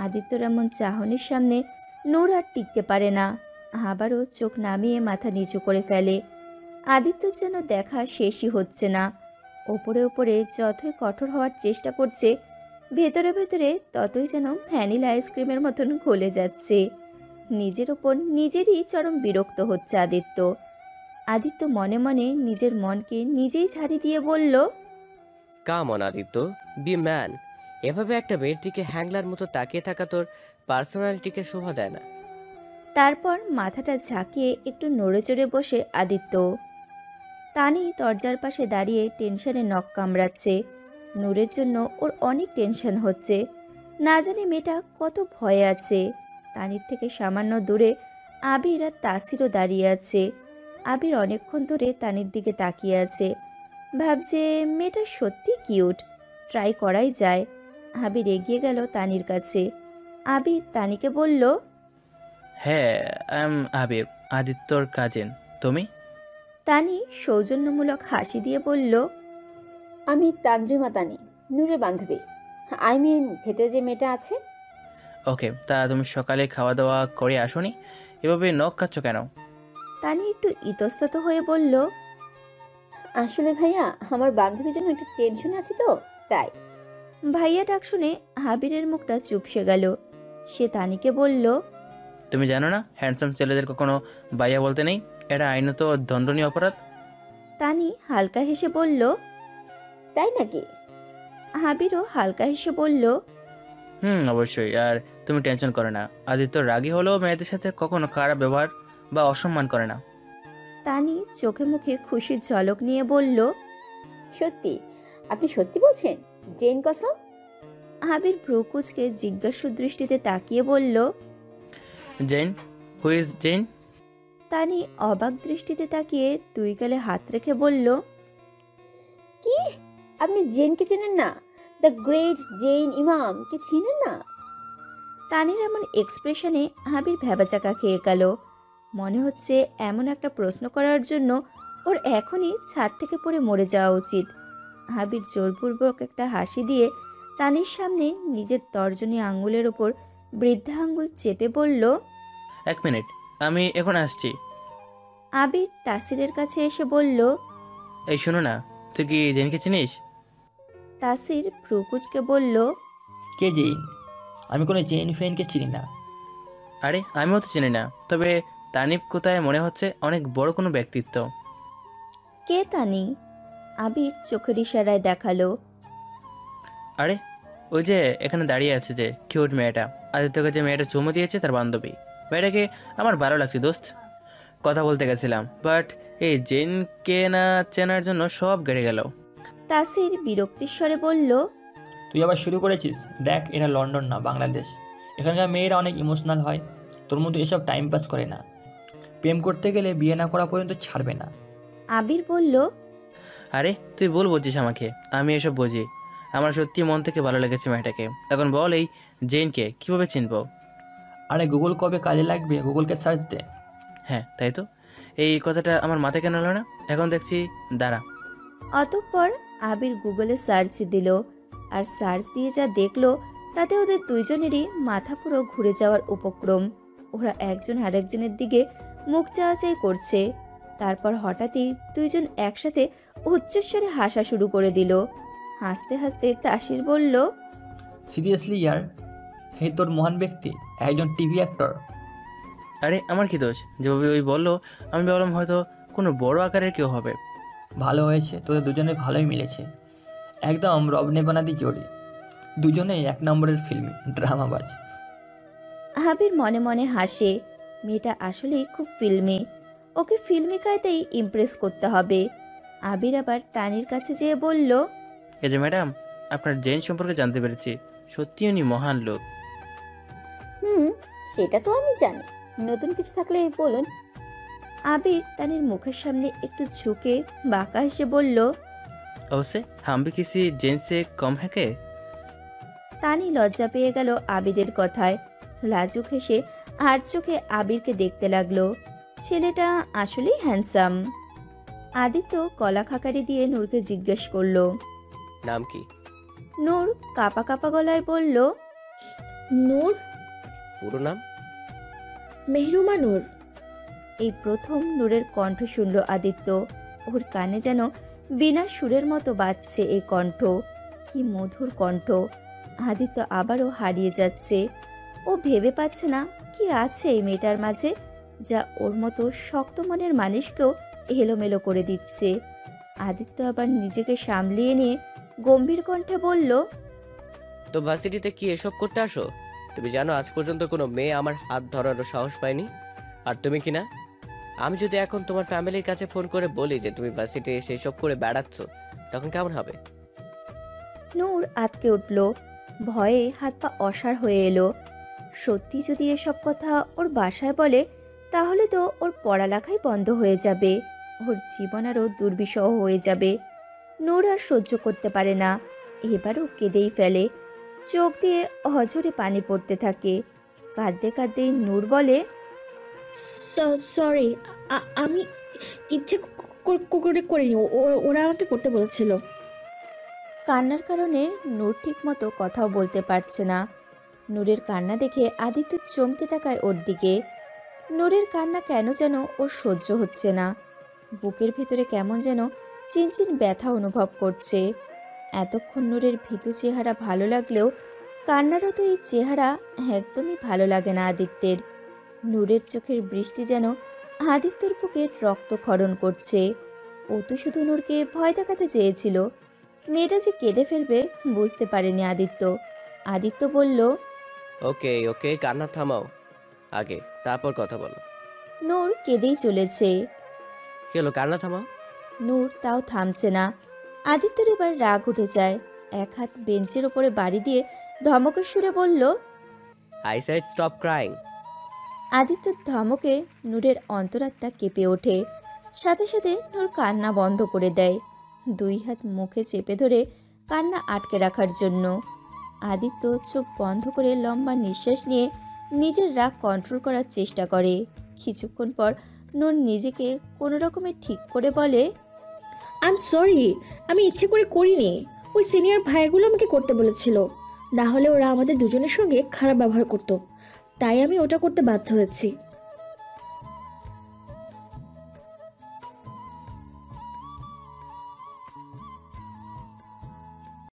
আদিত্যর এমন চাহনির সামনে নূর আর টিকতে পারে না, আবারও চোখ নামিয়ে মাথা নিচু করে ফেলে। আদিত্যর যেন দেখা শেষই হচ্ছে না। ওপরে ওপরে যতই কঠোর হওয়ার চেষ্টা করছে, ভেতরে ভেতরে ততই যেন ভ্যানিলা আইসক্রিমের মতন গলে যাচ্ছে। নিজের ওপর নিজেরই চরম বিরক্ত হচ্ছে আদিত্য। আদিত্য মনে মনে নিজের মনকে নিজেই ঝাড়ি দিয়ে বলল, come on Aditya, be man. এভাবে একটা মেয়ের দিকে হ্যাংলার মতো তাকিয়ে থাকা তোর পার্সোনালিটিকে শোভা দেয় না। তারপর মাথাটা ঝাঁকিয়ে একটু নড়ে চড়ে বসে আদিত্য। তানি দরজার পাশে দাঁড়িয়ে টেনশনে নখ কামড়াচ্ছে। নূরের জন্য ওর অনেক টেনশন হচ্ছে। না জানি মেয়েটা কত ভয়ে আছে। তানির থেকে সামান্য দূরে আবির আর তাসিরও দাঁড়িয়ে আছে। আবির অনেকক্ষণ ধরে তানির দিকে তাকিয়ে আছে, ভাবছে মেয়েটা সত্যি কিউট, ট্রাই করাই যায়। আবির এগিয়ে গেল তানির কাছে। আবির তানিকে বলল, হ্যাঁ, আই এম আবির, আদিত্যর কাজিন। তুমি? তানি সৌজন্যমূলক হাসি দিয়ে বলল, আমি তানজুমা তানি, নূরের বান্ধবী। আই মিন ভেতরে যে মেয়েটা আছে। ওকে, তা তুমি সকালে খাওয়া দাওয়া করে আসোনি? এভাবে নখ কাচ্ছ কেন? তানি একটু ইতস্তত হয়ে বলল, আসলে ভাইয়া, আমার বান্ধবীর জন্য একটু টেনশন আছে তো তাই। ভাইয়া ডাক শুনে আবিরের মুখটা চুপসে গেল। সে তানিকে বলল, তুমি জানো না হ্যান্ডসাম ছেলেদের কখনো বাইয়া বলতে নেই? এটা আইনত দণ্ডনীয় অপরাধ। তানি হালকা হেসে বলল, তাই নাকি? আবিরও হালকা হেসে বলল, অবশ্যই। আর তুমি টেনশন করো না, আদিত্য রাগী হলেও মেয়েদের সাথে কখনো খারাপ ব্যবহার বা অসম্মান করে না। তানি চোখে মুখে খুশির ঝলক নিয়ে বলল, সত্যি? আপনি সত্যি বলছেন? জেন কসম? আবির ভ্রুকুচকে জিজ্ঞাসু দৃষ্টিতে তাকিয়ে বলল, Jane? Who is Jane? Tani অবাক দৃষ্টিতে তাকিয়ে দুই গালে হাত রেখে বলল, কি? আপনি জেনকে চেনেন না? দ্য গ্রেট জেন ইমামকে চিনেন না? তানির এমন এক্সপ্রেশনে আবির ভ্যাবাচাকা খেয়ে গেল। মনে হচ্ছে এমন একটা প্রশ্ন করার জন্য ওর এখনই ছাদ থেকে পড়ে মরে যাওয়া উচিত। আবির জোরপূর্বক একটা হাসি দিয়ে তানির সামনে নিজের তর্জনী আঙ্গুলের ওপর বৃদ্ধা আঙ্গুল চেপে বলল, 1 মিনিট, আমি এখন আসছি। আবির তাসিরের কাছে এসে বলল, এই শোনো না, তুই কি জেনকে চিনিস? তাসির ভ্রুকুচকে বলল, কে জেইন? আমি কোনো জেইন ফ্রেন্ডকে চিনি না। আরে আমিও তো চিনি না, তবে তানিপ কোথায় মনে হচ্ছে অনেক বড় কোনো ব্যক্তিত্ব। কে তানি? আবির চোখের ইশারায় দেখালো। আরে ওই যে এখানে দাঁড়িয়ে আছে যে কিউট মেয়েটা, আদিত্যকে যে মেয়েটা চুমু দিয়েছে তার বান্ধবী। মেয়েটাকে আমার ভালো লাগছে দোস্ত। কথা বলতে গেছিলাম, বাট এই জেনকে না চেনার জন্য সব গেড়ে গেল। তাসির বিরক্তির স্বরে বলল, তুই আবার শুরু করেছিস? দেখ, এটা লন্ডন না, বাংলাদেশ। এখানকার মেয়েরা অনেক ইমোশনাল হয়, তোর মতো এসব টাইম পাস করে না। প্রেম করতে গেলে বিয়ে না করা পর্যন্ত ছাড়বে না। আবির বলল, আরে তুই বল বলছিস আমাকে, আমি এসব বুঝি। আমার সত্যি মন থেকে ভালো লেগেছে মেয়েটাকে। এখন বল, এই জেনকে কিভাবে চিনবো? আরে গুগল কবে কাজে লাগবে, গুগলকে সার্চ দে। হ্যাঁ তাই তো, এই কথাটা আমার মাথায় কেন এলো না? এখন দেখছি, দাঁড়া। অতঃপর আবির গুগলে সার্চ দিল, আর সার্চ দিয়ে যা দেখলো তাতে ওদের দুইজনেরই মাথা পুরো ঘুরে যাওয়ার উপক্রম। ওরা একজন আরেকজনের দিকে মুখ চাওয়াচাই করছে। তারপর হঠাৎই দুইজন একসাথে উচ্চস্বরে হাসা শুরু করে দিল। হাসতে হাসতে তাসির বলল, সিরিয়াসলি ইয়ার, হে তোর মহান ব্যক্তি, একজন টিভি অ্যাক্টর। আরে আমার কি দোষ? যেভাবে ওই বললো আমি ভাবলাম হয়তো কোনো বড় আকারের কেউ হবে। ভালো হয়েছে, তোদের দুজনে ভালোই মিলেছে। একদম রবনে বানাদি জোড়ি, দুজনেই 1 নম্বরের ফিল্ম ড্রামাবাজ। আবির মনে মনে হাসে। মেয়েটা আসলেই খুব ফিল্মি, ওকে ফিল্মি কায়দায় ইমপ্রেস করতে হবে। আবির আবার তানির কাছে যেয়ে বলল, এই যে ম্যাডাম, আপনার জেন সম্পর্কে জানতে পেরেছি, সত্যি উনি মহান লোক। সেটা তো আমি জানি, নতুন কিছু থাকলে বলুন। আবির তানির মুখের সামনে একটু ঝুঁকে বাঁকা হেসে বলল, অবশ্যই, হাম ভি কিসি জেন সে কম হ্যাঁ কে? তানি লজ্জা পেয়ে গেল আবিরের কথায়। লাজুক হেসে আর চোখে আবিরকে দেখতে লাগলো। ছেলেটা আসলেই হ্যান্ডসাম। আদিত্য কলা খাকারি দিয়ে নূরকে জিজ্ঞেস করলো। নাম কি? নূর কাপা কাপা গলায় বলল, নূর। পুরো নাম? মেহরুমা নূর। এই প্রথম নূরের কণ্ঠ শুনল আদিত্য। ওর কানে যেন বিনা সুরের মতো বাজছে এই কণ্ঠ। কি মধুর কণ্ঠ! আদিত্য আবারও হারিয়ে যাচ্ছে। ও ভেবে পাচ্ছে না কি আছে এই মেয়েটার মাঝে, যা ওর মতো শক্ত মনের মানুষকেও এলোমেলো করে দিচ্ছে। আদিত্য আবার নিজেকে সামলিয়ে নিয়ে গম্ভীর কণ্ঠে বলল, তো ভার্সিটিতে কি এসব করতে আসো? তুমি জানো আজ পর্যন্ত কোনো মেয়ে আমার হাত ধরারও সাহস পায়নি, আর তুমি কি না? আমি যদি এখন তোমার ফ্যামিলির কাছে ফোন করে বলি যে তুমি ভার্সিটি এসে এসব করে বেড়াচ্ছ, তখন কেমন হবে? নূর আতকে উঠল। ভয়ে হাত পা অসাড় হয়ে এলো। সত্যি যদি এসব কথা ওর বাসায় বলে তাহলে তো ওর পড়ালেখাই বন্ধ হয়ে যাবে, ওর জীবন আরও দুর্বিষহ হয়ে যাবে। নূর আর সহ্য করতে পারে না, এবারও কেঁদেই ফেলে। চোখ দিয়ে অঝরে পানি পড়তে থাকে। কাঁদতে কাঁদতেই নূর বলে, সরি, আমি ইচ্ছে করে করিনি, ওরা আমাকে করতে বলেছিল। কান্নার কারণে নূর ঠিক মতো কথাও বলতে পারছে না। নূরের কান্না দেখে আদিত্য চমকে তাকায় ওর দিকে। নূরের কান্না কেন যেন ওর সহ্য হচ্ছে না। বুকের ভেতরে কেমন যেন চিনচিন ব্যথা অনুভব করছে। এতক্ষণ নূরের ভীতু চেহারা ভালো লাগলেও কান্নারও তো এই চেহারা একদমই ভালো লাগে না আদিত্যের। নূরের চোখের বৃষ্টি যেন আদিত্যর বুকে রক্তক্ষরণ করছে। ও তো শুধু নূরকে ভয় দেখাতে চেয়েছিল। মেয়েটা যে কেঁদে ফেলবে বুঝতে পারেনি আদিত্য। আদিত্য বলল, ওকে ওকে, কান্না থামাও আগে, তারপর কথা বলো। নূর কেঁদেই চলেছে। কি হলো, কান্না থামাও। নূর তাও থামছে না। আদিত্যর এবার রাগ উঠে যায়। এক হাত বেঞ্চের ওপরে বাড়ি দিয়ে ধমকের সুরে বলল, আই সেড স্টপ ক্রাইং। আদিত্যর ধমকে নূরের অন্তরাত্মা কেঁপে ওঠে। সাথে সাথে নূর কান্না বন্ধ করে দেয়, 2 হাত মুখে চেপে ধরে কান্না আটকে রাখার জন্য। আদিত্য চোখ বন্ধ করে লম্বা নিঃশ্বাস নিয়ে নিজের রাগ কন্ট্রোল করার চেষ্টা করে। কিছুক্ষণ পর নূর নিজেকে কোনো রকমে ঠিক করে বলে, আই এম সরি, আমি ইচ্ছে করে করিনি। ওই সিনিয়র ভাইগুলো আমাকে করতে বলেছিল, না হলে ওরা আমাদের দুজনের সঙ্গে খারাপ ব্যবহার করতো, তাই আমি ওটা করতে বাধ্য হয়েছি।